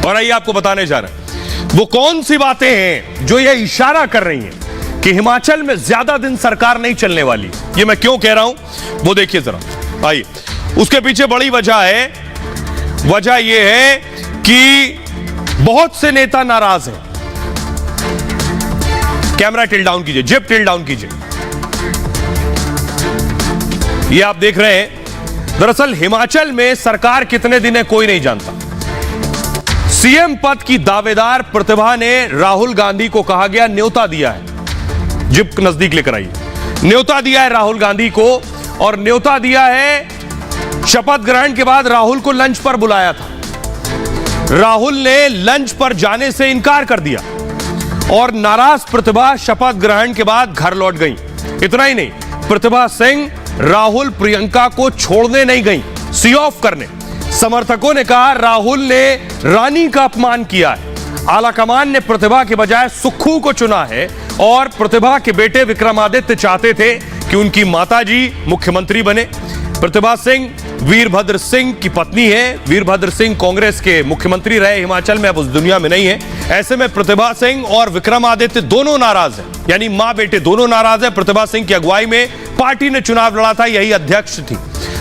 और आइए आपको बताने जा रहे हैं वो कौन सी बातें हैं जो ये इशारा कर रही हैं कि हिमाचल में ज्यादा दिन सरकार नहीं चलने वाली। ये मैं क्यों कह रहा हूं वो देखिए जरा। आइए, उसके पीछे बड़ी वजह है। वजह यह है कि बहुत से नेता नाराज हैं। कैमरा टिल डाउन कीजिए, जिप टिल डाउन कीजिए। ये आप देख रहे हैं, दरअसल हिमाचल में सरकार कितने दिन है कोई नहीं जानता। सीएम पद की दावेदार प्रतिभा ने राहुल गांधी को कहा गया, न्योता दिया है। जिप नजदीक लेकर आइए। न्योता दिया है राहुल गांधी को, और न्योता दिया है शपथ ग्रहण के बाद राहुल को लंच पर बुलाया था। राहुल ने लंच पर जाने से इनकार कर दिया और नाराज प्रतिभा शपथ ग्रहण के बाद घर लौट गई। इतना ही नहीं, प्रतिभा सिंह राहुल प्रियंका को छोड़ने नहीं गई, सी ऑफ करने। समर्थकों ने कहा राहुल ने रानी का अपमान किया है। आलाकमान ने प्रतिभा के बजाय सुक्खू को चुना है और प्रतिभा के बेटे विक्रमादित्य चाहते थे कि उनकी माताजी मुख्यमंत्री बने। प्रतिभा सिंह वीरभद्र सिंह की पत्नी है। वीरभद्र सिंह कांग्रेस के मुख्यमंत्री रहे हिमाचल में, अब उस दुनिया में नहीं है। ऐसे में प्रतिभा सिंह और विक्रमादित्य दोनों नाराज हैं, यानी मां बेटे दोनों नाराज हैं। प्रतिभा सिंह की अगुवाई में पार्टी ने चुनाव लड़ा था, यही अध्यक्ष थी।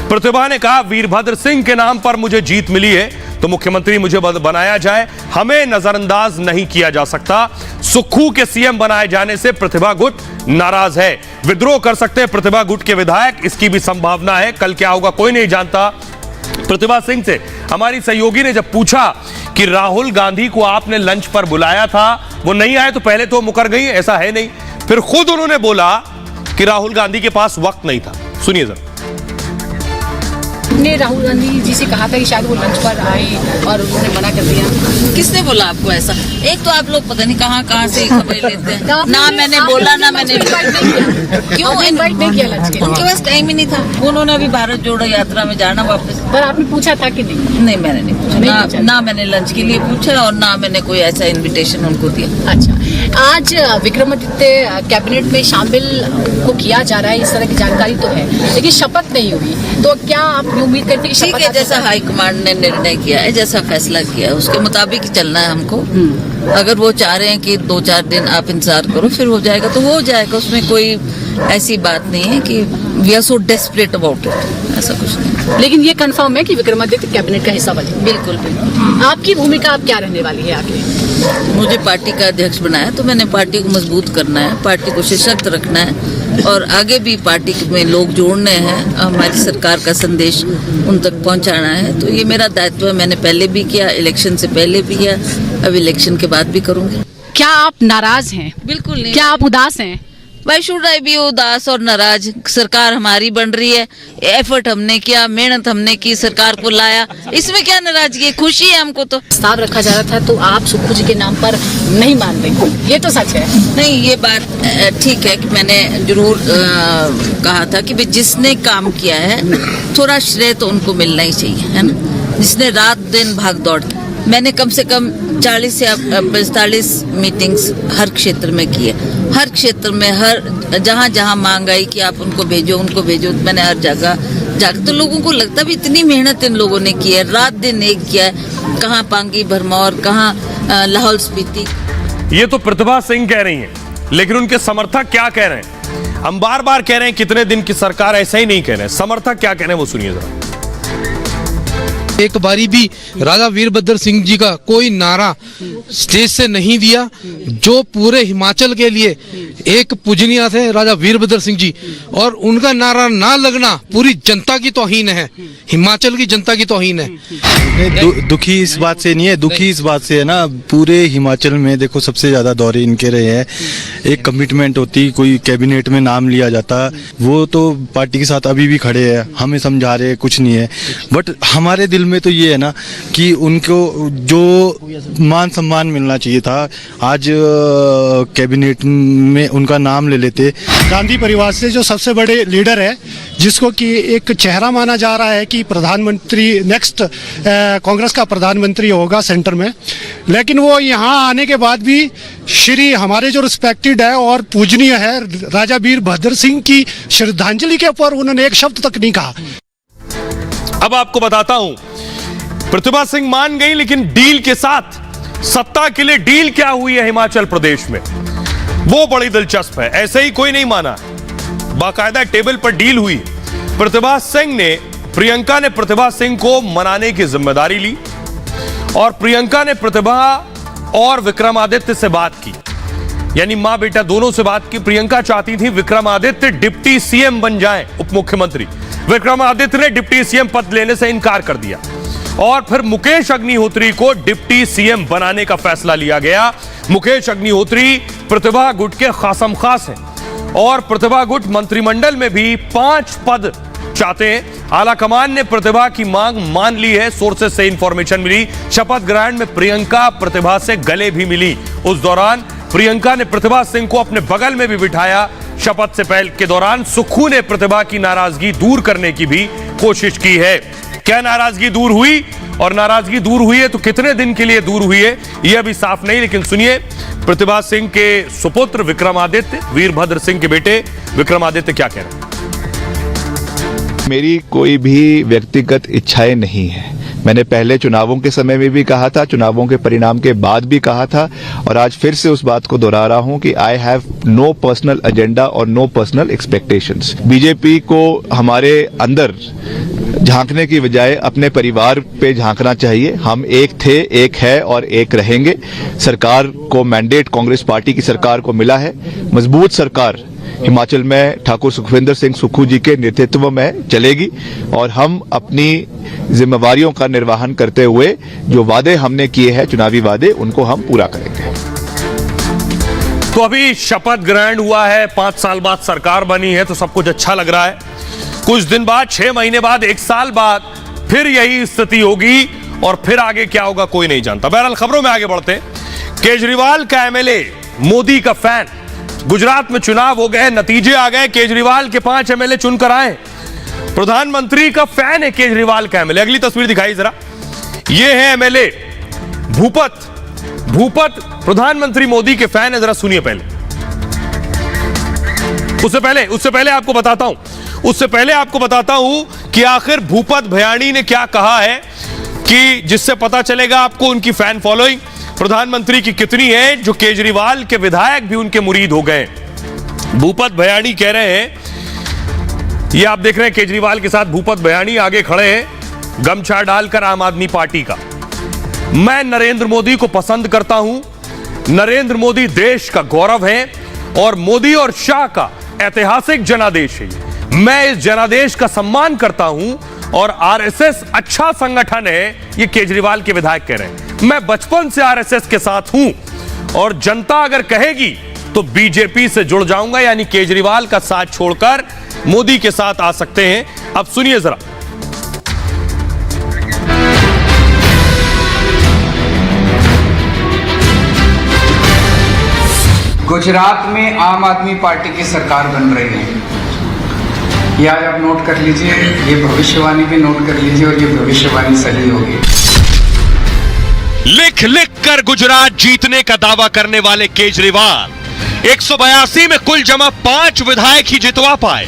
प्रतिभा ने कहा वीरभद्र सिंह के नाम पर मुझे जीत मिली है तो मुख्यमंत्री मुझे बनाया जाए, हमें नजरअंदाज नहीं किया जा सकता। सुक्खू के सीएम बनाए जाने से प्रतिभा गुट नाराज है। विद्रोह कर सकते हैं प्रतिभा गुट के विधायक, इसकी भी संभावना है। कल क्या होगा कोई नहीं जानता। प्रतिभा सिंह से हमारी सहयोगी ने जब पूछा कि राहुल गांधी को आपने लंच पर बुलाया था, वो नहीं आए तो पहले तो मुकर गई, ऐसा है नहीं। फिर खुद उन्होंने बोला कि राहुल गांधी के पास वक्त नहीं था। सुनिए जरा। ने राहुल गांधी जी से कहा था कि शायद वो लंच पर आए और उन्होंने मना कर दिया। किसने बोला आपको ऐसा? एक तो आप लोग पता नहीं कहाँ से खबरें लेते हैं। ना मैंने बोला, ना मैंने क्यों इनवाइट नहीं किया लंच के? उनके पास टाइम ही नहीं था। उन्होंने अभी भारत जोड़ो यात्रा में जाना वापस। पर आपने पूछा था कि नहीं? नहीं, मैंने नहीं पूछा। ना मैंने लंच के लिए पूछा और ना मैंने कोई ऐसा इन्विटेशन उनको दिया। अच्छा, आज विक्रमादित्य कैबिनेट में शामिल को किया जा रहा है, इस तरह की जानकारी तो है, लेकिन शपथ नहीं हुई। तो क्या आप उम्मीद करते हैं कि ठीक है, जैसा हाईकमांड ने निर्णय किया है, जैसा फैसला किया है उसके मुताबिक चलना है हमको। अगर वो चाह रहे हैं कि 2-4 दिन आप इंतजार करो फिर हो जाएगा तो हो जाएगा। उसमें कोई ऐसी बात नहीं है कि we are so desperate about it, ऐसा कुछ नहीं। लेकिन ये कंफर्म है कि विक्रमादित्य कैबिनेट का हिस्सा बने। बिल्कुल बिल्कुल। आपकी भूमिका अब क्या रहने वाली है आगे? मुझे पार्टी का अध्यक्ष बनाया तो मैंने पार्टी को मजबूत करना है, पार्टी को सशक्त रखना है और आगे भी पार्टी में लोग जोड़ने हैं, हमारी सरकार का संदेश उन तक पहुंचाना है। तो ये मेरा दायित्व है। मैंने पहले भी किया, इलेक्शन से पहले भी किया, अब इलेक्शन के बाद भी करूंगी। क्या आप नाराज हैं? बिल्कुल नहीं। क्या आप उदास हैं? भाई शुड आई बी उदास और नाराज? सरकार हमारी बन रही है, एफर्ट हमने किया, मेहनत हमने की, सरकार को लाया, इसमें क्या नाराजगी है? खुशी है हमको। तो प्रस्ताव रखा जा रहा था तो आप सुक्खू जी के नाम पर नहीं मान रहे, ये तो सच है? नहीं, ये बात ठीक है कि मैंने जरूर कहा था कि भाई जिसने काम किया है थोड़ा श्रेय तो उनको मिलना ही चाहिए, है ना। जिसने रात दिन भाग दौड़, मैंने कम से कम 40 से 45 मीटिंग्स हर क्षेत्र में की है। हर क्षेत्र में हर जहाँ जहाँ मांग आई कि आप उनको भेजो उनको भेजो, मैंने हर जगह तो लोगों को लगता भी इतनी मेहनत इन लोगों ने की है, रात दिन एक किया है। कहाँ पांगी भरमौर, कहाँ लाहौल स्पीति। ये तो प्रतिभा सिंह कह रही हैं, लेकिन उनके समर्थक क्या कह रहे हैं? हम बार बार कह रहे हैं कितने दिन की सरकार, ऐसा ही नहीं कह रहे हैं। समर्थक क्या कह रहे हैं वो सुनिए जरा। एक बारी भी राजा वीरभद्र सिंह जी का कोई नारा स्टेज से नहीं दिया। जो पूरे हिमाचल के लिए एक पूजनीय थे राजा वीरभद्र सिंह जी, और उनका नारा ना लगना पूरी जनता की तौहीन है, हिमाचल की जनता की तौहीन है। दुखी इस बात से नहीं है, दुखी इस बात से है ना, पूरे हिमाचल में देखो सबसे ज्यादा दौरे इनके रहे हैं। एक कमिटमेंट होती, कोई कैबिनेट में नाम लिया जाता, वो तो पार्टी के साथ अभी भी खड़े हैं, हमें समझा रहे कुछ नहीं है, बट हमारे दिल में तो ये है ना कि उनको जो मान सम्मान मिलना चाहिए था, आज कैबिनेट में उनका नाम ले लेते। गांधी परिवार से जो सबसे बड़े लीडर है, जिसको कि एक चेहरा माना जा रहा है कि प्रधानमंत्री नेक्स्ट कांग्रेस का प्रधानमंत्री होगा सेंटर में, लेकिन वो यहाँ आने के बाद भी श्री हमारे जो रिस्पेक्टेड है और पूजनीय है राजा वीरभद्र सिंह की श्रद्धांजलि के ऊपर उन्होंने एक शब्द तक नहीं कहा। अब आपको बताता हूं, प्रतिभा सिंह मान गई, लेकिन डील के साथ सत्ता के लिए डील क्या हुई है हिमाचल प्रदेश में, वो बड़ी दिलचस्प है। ऐसे ही कोई नहीं माना, बाकायदा टेबल पर डील हुई। प्रतिभा सिंह ने, प्रियंका ने प्रतिभा सिंह को मनाने की जिम्मेदारी ली और प्रियंका ने प्रतिभा और विक्रमादित्य से बात की, यानी मां बेटा दोनों से बात की। प्रियंका चाहती थी विक्रमादित्य डिप्टी सीएम बन जाएं, उप मुख्यमंत्री। विक्रमादित्य ने डिप्टी सीएम पद लेने से इनकार कर दिया और फिर मुकेश अग्निहोत्री को डिप्टी सीएम बनाने का फैसला लिया गया। मुकेश अग्निहोत्री प्रतिभा गुट के खासम खास हैं और प्रतिभा गुट मंत्रिमंडल में भी 5 पद चाहते हैं। आला कमान ने प्रतिभा की मांग मान ली है, सोर्सेस से इंफॉर्मेशन मिली। शपथ ग्रहण में प्रियंका प्रतिभा से गले भी मिली। उस दौरान प्रियंका ने प्रतिभा सिंह को अपने बगल में भी बिठाया। शपथ से पहले के दौरान सुक्खू ने प्रतिभा की नाराजगी दूर करने की भी कोशिश की है। क्या नाराजगी दूर हुई, और नाराजगी दूर हुई है तो कितने दिन के लिए दूर हुई है यह भी साफ नहीं, लेकिन सुनिए प्रतिभा सिंह के सुपुत्र विक्रमादित्य, वीरभद्र सिंह के बेटे विक्रमादित्य क्या कह रहे हैं। मेरी कोई भी व्यक्तिगत इच्छाएं नहीं है। मैंने पहले चुनावों के समय में भी कहा था, चुनावों के परिणाम के बाद भी कहा था, और आज फिर से उस बात को दोहरा रहा हूं कि I have no personal agenda और नो पर्सनल एक्सपेक्टेशंस। बीजेपी को हमारे अंदर झांकने की बजाय अपने परिवार पे झांकना चाहिए। हम एक थे, एक है और एक रहेंगे। सरकार को मैंडेट कांग्रेस पार्टी की सरकार को मिला है। मजबूत सरकार हिमाचल में ठाकुर सुखविंदर सिंह सुक्खू जी के नेतृत्व में चलेगी और हम अपनी जिम्मेवारियों का निर्वहन करते हुए जो वादे हमने किए हैं, चुनावी वादे, उनको हम पूरा करेंगे। तो अभी शपथ ग्रहण हुआ है, 5 साल बाद सरकार बनी है, तो सब कुछ अच्छा लग रहा है। कुछ दिन बाद, 6 महीने बाद, 1 साल बाद फिर यही स्थिति होगी और फिर आगे क्या होगा कोई नहीं जानता। बहरहाल खबरों में आगे बढ़ते हैं। केजरीवाल का एमएलए मोदी का फैन, गुजरात में चुनाव हो गए, नतीजे आ गए, केजरीवाल के 5 एमएलए चुनकर आए। प्रधानमंत्री का फैन है केजरीवाल का एमएलए। अगली तस्वीर दिखाई जरा, ये है एमएलए भूपत। भूपत प्रधानमंत्री मोदी के फैन है, जरा सुनिए पहले। उससे पहले आपको बताता हूं कि आखिर भूपत भयाणी ने क्या कहा है, कि जिससे पता चलेगा आपको उनकी फैन फॉलोइंग प्रधानमंत्री की कितनी है, जो केजरीवाल के विधायक भी उनके मुरीद हो गए। भूपत भयाणी कह रहे हैं, ये आप देख रहे हैं केजरीवाल के साथ भूपत भयाणी आगे खड़े हैं गमछा डालकर आम आदमी पार्टी का। मैं नरेंद्र मोदी को पसंद करता हूं। नरेंद्र मोदी देश का गौरव है और मोदी और शाह का ऐतिहासिक जनादेश है। मैं इस जनादेश का सम्मान करता हूं और आरएसएस अच्छा संगठन है, ये केजरीवाल के विधायक कह रहे हैं। मैं बचपन से आरएसएस के साथ हूं और जनता अगर कहेगी तो बीजेपी से जुड़ जाऊंगा, यानी केजरीवाल का साथ छोड़कर मोदी के साथ आ सकते हैं। अब सुनिए जरा। गुजरात में आम आदमी पार्टी की सरकार बन रही है, ये आज आप नोट कर लीजिए, ये भविष्यवाणी भी नोट कर लीजिए और ये भविष्यवाणी सही होगी। लिख लिख कर गुजरात जीतने का दावा करने वाले केजरीवाल 182 में कुल जमा 5 विधायक ही जितवा पाए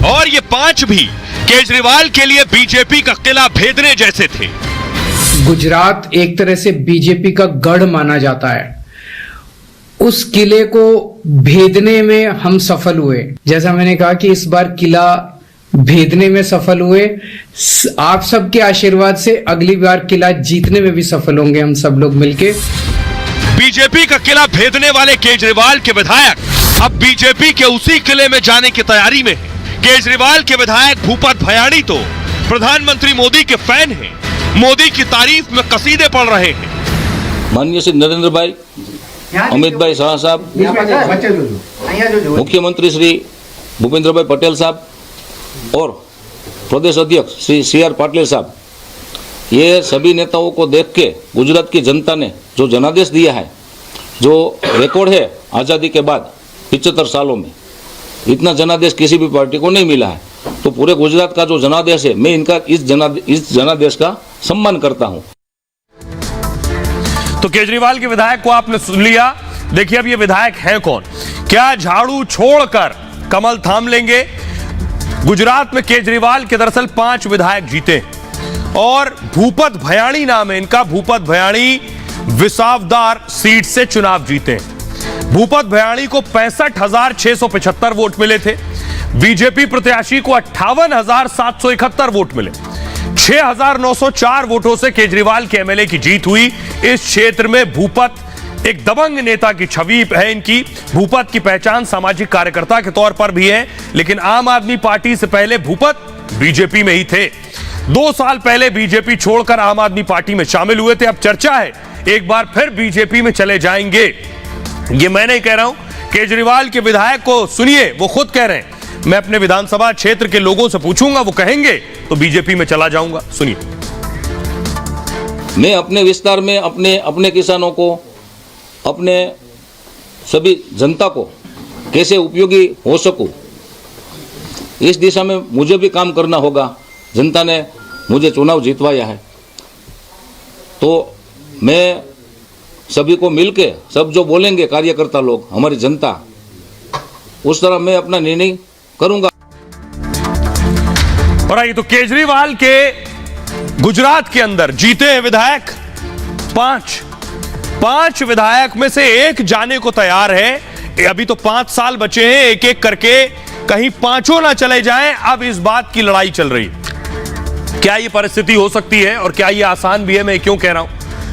और ये 5 भी केजरीवाल के लिए बीजेपी का किला भेदने जैसे थे। गुजरात एक तरह से बीजेपी का गढ़ माना जाता है, उस किले को भेदने में हम सफल हुए। जैसा मैंने कहा कि इस बार किला भेदने में सफल हुए, आप सबके आशीर्वाद से अगली बार किला जीतने में भी सफल होंगे हम सब लोग मिलके। बीजेपी का किला भेदने वाले केजरीवाल के विधायक अब बीजेपी के उसी किले में जाने की तैयारी में हैं। केजरीवाल के विधायक भूपत भयाणी तो प्रधानमंत्री मोदी के फैन हैं, मोदी की तारीफ में कसीदे पढ़ रहे हैं। माननीय श्री नरेंद्र भाई, अमित भाई शाह साहब, मुख्यमंत्री श्री भूपेंद्र भाई पटेल साहब और प्रदेश अध्यक्ष श्री CR पाटिल साहब, ये सभी नेताओं को देख के गुजरात की जनता ने जो जनादेश दिया है, जो रिकॉर्ड है आज़ादी के बाद 75 सालों में, इतना जनादेश किसी भी पार्टी को नहीं मिला है। तो पूरे गुजरात का जो जनादेश है, मैं इनका इस जनादेश का सम्मान करता हूं। तो केजरीवाल के विधायक को आपने सुन लिया। देखिए अब ये विधायक हैं कौन, क्या झाड़ू छोड़कर कमल थाम लेंगे? गुजरात में केजरीवाल के दरअसल 5 विधायक जीते और भूपत भयाणी नाम है इनका। भूपत भयाणी विसावदार सीट से चुनाव जीते। भूपत भयाणी को 65,675 वोट मिले थे। बीजेपी प्रत्याशी को 58,771 वोट मिले। 6,904 वोटों से केजरीवाल के एमएलए की जीत हुई। इस क्षेत्र में भूपत एक दबंग नेता की छवि है इनकी। भूपत की पहचान सामाजिक कार्यकर्ता के तौर पर भी है, लेकिन आम आदमी पार्टी से पहले भूपत बीजेपी में ही थे। 2 साल पहले बीजेपी छोड़कर आम आदमी पार्टी में शामिल हुए थे। अब चर्चा है एक बार फिर बीजेपी में चले जाएंगे। ये मैं नहीं कह रहा हूं, केजरीवाल के विधायक को सुनिए, वो खुद कह रहे हैं। मैं अपने विधानसभा क्षेत्र के लोगों से पूछूंगा, वो कहेंगे तो बीजेपी में चला जाऊंगा। सुनिए। मैं अपने विस्तार में अपने किसानों को, अपने सभी जनता को कैसे उपयोगी हो सकूं, इस दिशा में मुझे भी काम करना होगा। जनता ने मुझे चुनाव जितवाया है, तो मैं सभी को मिलके, सब जो बोलेंगे कार्यकर्ता लोग, हमारी जनता, उस तरह मैं अपना निर्णय करूंगा। और आइए तो केजरीवाल के गुजरात के अंदर जीते हैं विधायक 5 विधायक में से एक जाने को तैयार है। अभी तो 5 साल बचे हैं, एक एक करके कहीं 5 ना चले जाएं। अब इस बात की लड़ाई चल रही है, क्या ये परिस्थिति हो सकती है और क्या ये आसान भी है? मैं क्यों कह रहा हूं,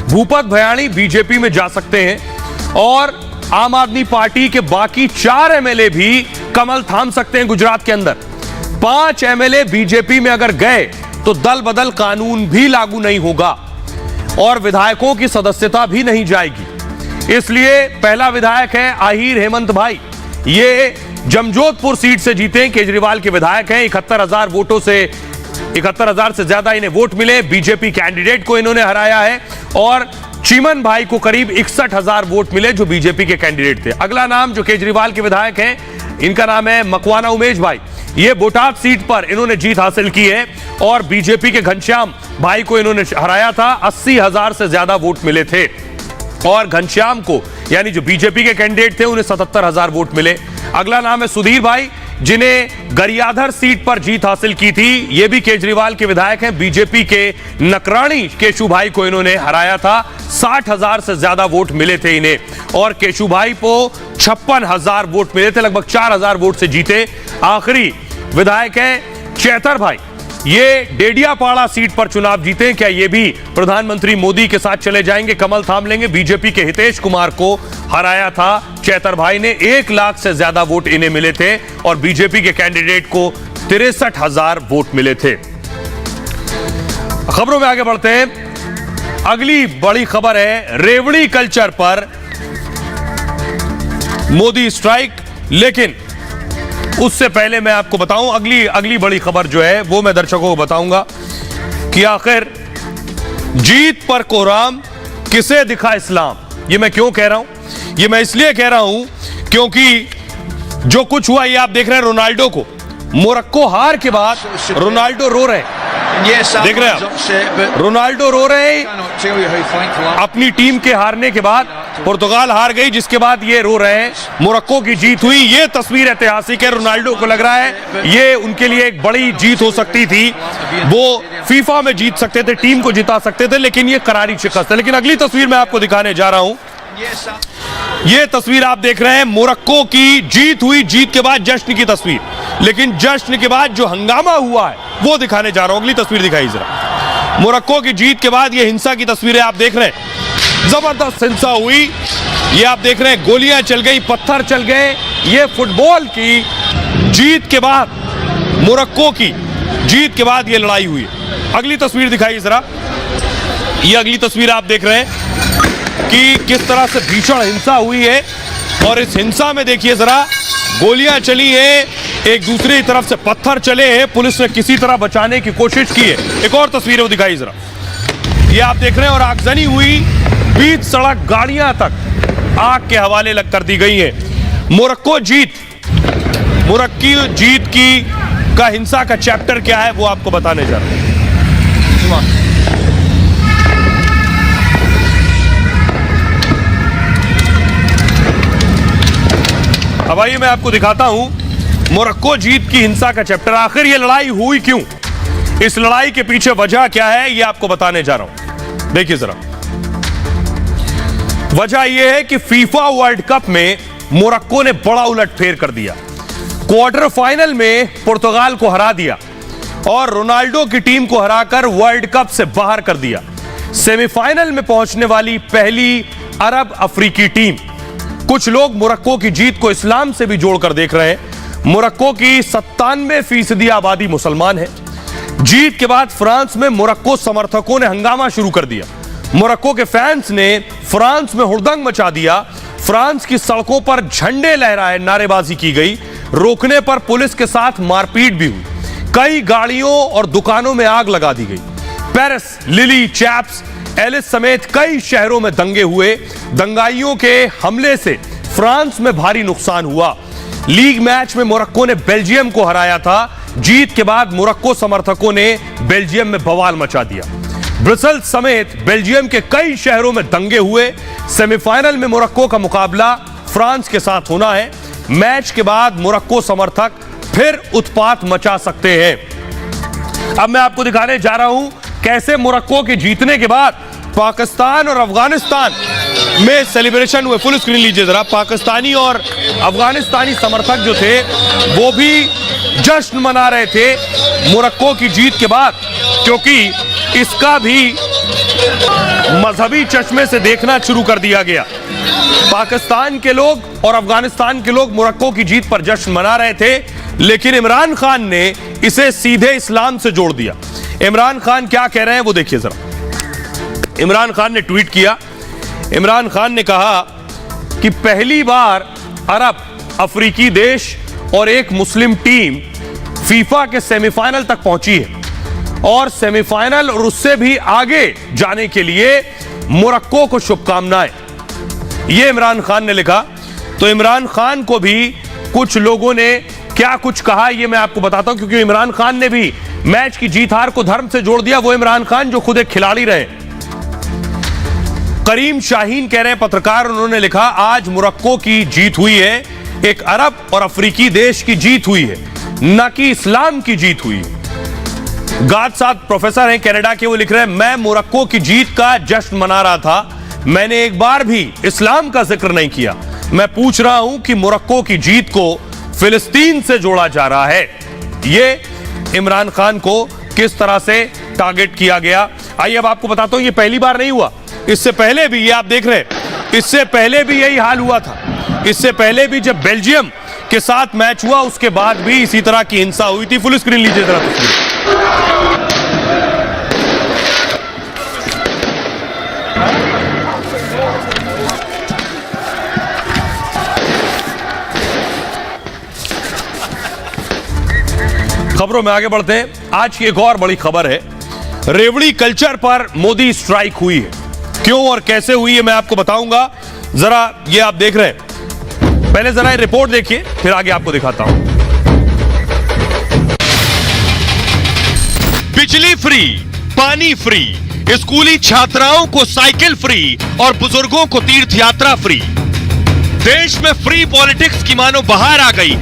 भूपत भयाणी बीजेपी में जा सकते हैं और आम आदमी पार्टी के बाकी 4 एमएलए भी कमल थाम सकते हैं गुजरात के अंदर। 5 एमएलए बीजेपी में अगर गए तो दल बदल कानून भी लागू नहीं होगा और विधायकों की सदस्यता भी नहीं जाएगी। इसलिए पहला विधायक है आहिर हेमंत भाई। ये जमजोधपुर सीट से जीते हैं, केजरीवाल के विधायक हैं। 71,000 वोटों से 71,000 से ज्यादा इन्हें वोट मिले। बीजेपी कैंडिडेट को इन्होंने हराया है और चीमन भाई को करीब 61,000 वोट मिले जो बीजेपी के कैंडिडेट थे। अगला नाम जो केजरीवाल के विधायक हैं, इनका नाम है मकवाना उमेश भाई। ये बोटाद सीट पर इन्होंने जीत हासिल की है और बीजेपी के घनश्याम भाई को इन्होंने हराया था। 80,000 से ज्यादा वोट मिले थे और घनश्याम को, यानी जो बीजेपी के कैंडिडेट थे, उन्हें 77,000 वोट मिले। अगला नाम है सुधीर भाई, जिन्हें गरियाधर सीट पर जीत हासिल की थी। ये भी केजरीवाल के विधायक हैं। बीजेपी के नकराणी केशु भाई को इन्होंने हराया था। 60,000 से ज्यादा वोट मिले थे इन्हें और केशु भाई को 56,000 वोट मिले थे, लगभग 4,000 वोट से जीते। आखिरी विधायक हैं चैतर भाई, ये डेडियापाड़ा सीट पर चुनाव जीते। क्या ये भी प्रधानमंत्री मोदी के साथ चले जाएंगे, कमल थाम लेंगे? बीजेपी के हितेश कुमार को हराया था चैतर भाई ने। 1 लाख से ज्यादा वोट इन्हें मिले थे और बीजेपी के कैंडिडेट को 63,000 वोट मिले थे। खबरों में आगे बढ़ते हैं। अगली बड़ी खबर है रेवड़ी कल्चर पर मोदी स्ट्राइक, लेकिन उससे पहले मैं आपको बताऊं अगली बड़ी खबर जो है वो मैं दर्शकों को बताऊंगा कि आखिर जीत पर कोहराम किसे दिखा इस्लाम। ये मैं क्यों कह रहा हूं? ये मैं इसलिए कह रहा हूं क्योंकि जो कुछ हुआ ये आप देख रहे हैं। रोनाल्डो को मोरक्को हार के बाद रोनाल्डो रो रहे हैं, देख रहे हैं रोनाल्डो रो रहे हैं अपनी टीम के हारने के बाद। पुर्तगाल हार गई, जिसके बाद ये रो रहे हैं। मोरक्को की जीत हुई, ये तस्वीर ऐतिहासिक है। रोनाल्डो को लग रहा है ये उनके लिए एक बड़ी जीत हो सकती थी, वो फीफा में जीत सकते थे, टीम को जिता सकते थे, लेकिन ये करारी शिकस्त है। लेकिन अगली तस्वीर मैं आपको दिखाने जा रहा हूं। ये तस्वीर आप देख रहे हैं, मोरक्को की जीत हुई, जीत के बाद जश्न की तस्वीर, लेकिन जश्न के बाद जो हंगामा हुआ है वो दिखाने जा रहा हूं। अगली तस्वीर दिखाई जरा। मोरक्को की जीत के बाद ये हिंसा की तस्वीरें आप देख रहे हैं। जबरदस्त हिंसा हुई, ये आप देख रहे हैं, गोलियां चल गई, पत्थर चल गए। ये फुटबॉल की जीत के बाद, मोरक्को की जीत के बाद ये लड़ाई हुई। अगली तस्वीर दिखाई जरा। ये अगली तस्वीर आप देख रहे हैं कि किस तरह से भीषण हिंसा हुई है और इस हिंसा में देखिए जरा, गोलियां चली हैं, एक दूसरी तरफ से पत्थर चले हैं, पुलिस ने किसी तरह बचाने की कोशिश की है। एक और तस्वीर वो दिखाई जरा। ये आप देख रहे हैं और आगजनी हुई, बीच सड़क गाड़ियां तक आग के हवाले लग कर दी गई हैं। मोरक्को जीत का हिंसा का चैप्टर क्या है वो आपको बताने जा रहा हूं। अब आइए मैं आपको दिखाता हूं मोरक्को जीत की हिंसा का चैप्टर। आखिर ये लड़ाई हुई क्यों, इस लड़ाई के पीछे वजह क्या है, ये आपको बताने जा रहा हूं। देखिए जरा, वजह यह है कि फीफा वर्ल्ड कप में मोरक्को ने बड़ा उलटफेर कर दिया। क्वार्टर फाइनल में पुर्तगाल को हरा दिया और रोनाल्डो की टीम को हराकर वर्ल्ड कप से बाहर कर दिया। सेमीफाइनल में पहुंचने वाली पहली अरब अफ्रीकी टीम। कुछ लोग मोरक्को की जीत को इस्लाम से भी जोड़कर देख रहे हैं। मोरक्को की 97% आबादी मुसलमान है। जीत के बाद फ्रांस में मोरक्को समर्थकों ने हंगामा शुरू कर दिया। मोरक्को के फैंस ने फ्रांस में हुड़दंग मचा दिया। फ्रांस की सड़कों पर झंडे लहराए, नारेबाजी की गई। रोकने पर पुलिस के साथ मारपीट भी हुई। कई गाड़ियों और दुकानों में आग लगा दी गई। पेरिस, लिली, चैप्स, एलिस समेत कई शहरों में दंगे हुए। दंगाइयों के हमले से फ्रांस में भारी नुकसान हुआ। लीग मैच में मोरक्को ने बेल्जियम को हराया था। जीत के बाद मोरक्को समर्थकों ने बेल्जियम में बवाल मचा दिया। ब्रसेल्स समेत बेल्जियम के कई शहरों में दंगे हुए। सेमीफाइनल में मोरक्को का मुकाबला फ्रांस के साथ होना है। मैच के बाद मोरक्को समर्थक फिर उत्पात मचा सकते हैं। अब मैं आपको दिखाने जा रहा हूं कैसे मोरक्को के जीतने के बाद पाकिस्तान और अफगानिस्तान में सेलिब्रेशन हुए। फुल स्क्रीन लीजिए जरा। पाकिस्तानी और अफगानिस्तानी समर्थक जो थे वो भी जश्न मना रहे थे मोरक्को की जीत के बाद, क्योंकि इसका भी मजहबी चश्मे से देखना शुरू कर दिया गया। पाकिस्तान के लोग और अफगानिस्तान के लोग मोरक्को की जीत पर जश्न मना रहे थे, लेकिन इमरान खान ने इसे सीधे इस्लाम से जोड़ दिया। इमरान खान क्या कह रहे हैं वो देखिए जरा। इमरान खान ने ट्वीट किया। इमरान खान ने कहा कि पहली बार अरब अफ्रीकी देश और एक मुस्लिम टीम फीफा के सेमीफाइनल तक पहुंची है और सेमीफाइनल और उससे भी आगे जाने के लिए मोरक्को को शुभकामनाएं। यह इमरान खान ने लिखा। तो इमरान खान को भी कुछ लोगों ने क्या कुछ कहा ये मैं आपको बताता हूं, क्योंकि इमरान खान ने भी मैच की जीत हार को धर्म से जोड़ दिया। वो इमरान खान जो खुद एक खिलाड़ी रहे। करीम शाहीन कह रहे हैं पत्रकार, उन्होंने लिखा आज मोरक्को की जीत हुई है, एक अरब और अफ्रीकी देश की जीत हुई है, न कि इस्लाम की जीत हुई है। गाद साद प्रोफेसर हैं कनाडा के, वो लिख रहे हैं मैं मोरक्को की जीत का जश्न मना रहा था, मैंने एक बार भी इस्लाम का जिक्र नहीं किया। मैं पूछ रहा हूं कि मोरक्को की जीत को फिलिस्तीन से जोड़ा जा रहा है। यह इमरान खान को किस तरह से टारगेट किया गया। आइए अब आपको बताता हूं, यह पहली बार नहीं हुआ। इससे पहले भी, ये आप देख रहे हैं, इससे पहले भी यही हाल हुआ था। इससे पहले भी जब बेल्जियम के साथ मैच हुआ उसके बाद भी इसी तरह की हिंसा हुई थी। फुल स्क्रीन लीजिए जरा तस्वीर। खबरों में आगे बढ़ते हैं। आज की एक और बड़ी खबर है, रेवड़ी कल्चर पर मोदी स्ट्राइक हुई है। क्यों और कैसे हुई है मैं आपको बताऊंगा। जरा ये आप देख रहे हैं, पहले जरा ये रिपोर्ट देखिए, फिर आगे आपको दिखाता हूं। बिजली फ्री, पानी फ्री, स्कूली छात्राओं को साइकिल फ्री और बुजुर्गों को तीर्थ यात्रा फ्री। देश में फ्री पॉलिटिक्स की मानो बहार आ गई।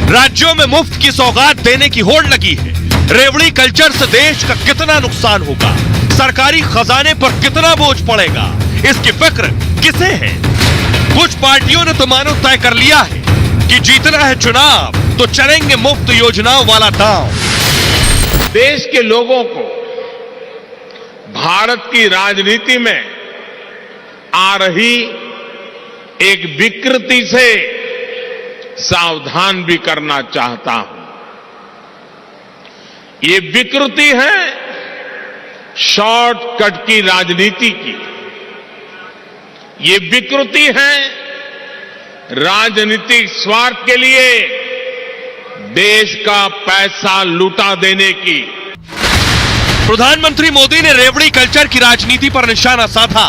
राज्यों में मुफ्त की सौगात देने की होड़ लगी है। रेवड़ी कल्चर से देश का कितना नुकसान होगा, सरकारी खजाने पर कितना बोझ पड़ेगा, इसकी फिक्र किसे है। कुछ पार्टियों ने तो मानो तय कर लिया है कि जीतना है चुनाव तो चलेंगे मुफ्त योजनाओं वाला दांव। देश के लोगों को भारत की राजनीति में आ रही एक विकृति से सावधान भी करना चाहता हूं। ये विकृति है शॉर्टकट की राजनीति की। ये विकृति है राजनीतिक स्वार्थ के लिए देश का पैसा लुटा देने की। प्रधानमंत्री मोदी ने रेवड़ी कल्चर की राजनीति पर निशाना साधा,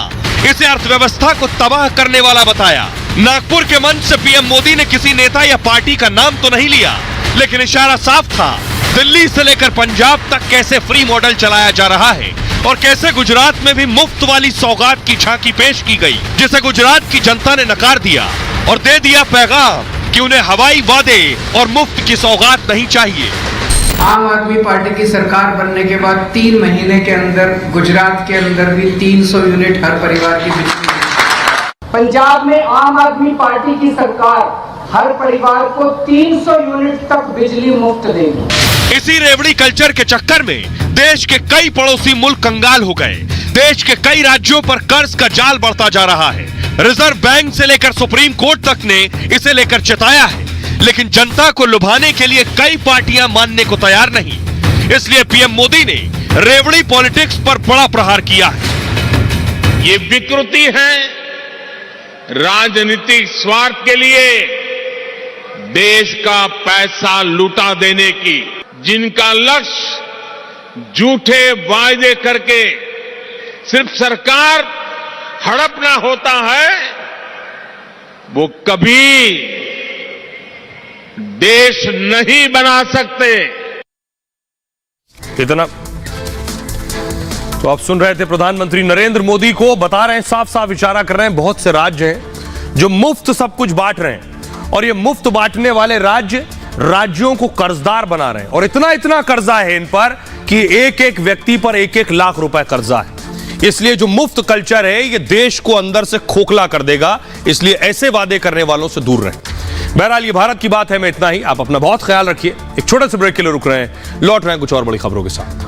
इसे अर्थव्यवस्था को तबाह करने वाला बताया। नागपुर के मंच से पीएम मोदी ने किसी नेता या पार्टी का नाम तो नहीं लिया, लेकिन इशारा साफ था। दिल्ली से लेकर पंजाब तक कैसे फ्री मॉडल चलाया जा रहा है और कैसे गुजरात में भी मुफ्त वाली सौगात की झांकी पेश की गई, जिसे गुजरात की जनता ने नकार दिया और दे दिया पैगाम कि उन्हें हवाई वादे और मुफ्त की सौगात नहीं चाहिए। आम आदमी पार्टी की सरकार बनने के बाद 3 महीने के अंदर गुजरात के अंदर भी 300 यूनिट हर परिवार की बिजली। पंजाब में आम आदमी पार्टी की सरकार हर परिवार को 300 यूनिट तक बिजली मुफ्त देगी। इसी रेवड़ी कल्चर के चक्कर में देश के कई पड़ोसी मुल्क कंगाल हो गए। देश के कई राज्यों पर कर्ज का जाल बढ़ता जा रहा है। रिजर्व बैंक से लेकर सुप्रीम कोर्ट तक ने इसे लेकर चेताया है, लेकिन जनता को लुभाने के लिए कई पार्टियां मानने को तैयार नहीं। इसलिए पीएम मोदी ने रेवड़ी पॉलिटिक्स पर बड़ा प्रहार किया है। ये विकृति है राजनीतिक स्वार्थ के लिए देश का पैसा लुटा देने की, जिनका लक्ष्य झूठे वायदे करके सिर्फ सरकार हड़पना होता है, वो कभी देश नहीं बना सकते। इतना तो आप सुन रहे थे प्रधानमंत्री नरेंद्र मोदी को, बता रहे हैं, साफ साफ इशारा कर रहे हैं, बहुत से राज्य हैं जो मुफ्त सब कुछ बांट रहे हैं और ये मुफ्त बांटने वाले राज्य राज्यों को कर्जदार बना रहे हैं। और इतना इतना कर्जा है इन पर कि एक एक व्यक्ति पर 1-1 लाख रुपए कर्जा है। इसलिए जो मुफ्त कल्चर है ये देश को अंदर से खोखला कर देगा, इसलिए ऐसे वादे करने वालों से दूर रहें। बहरहाल ये भारत की बात है, मैं इतना ही। आप अपना बहुत ख्याल रखिए। एक छोटे से ब्रेक के लिए रुक रहे हैं, लौट रहे हैं कुछ और बड़ी खबरों के साथ।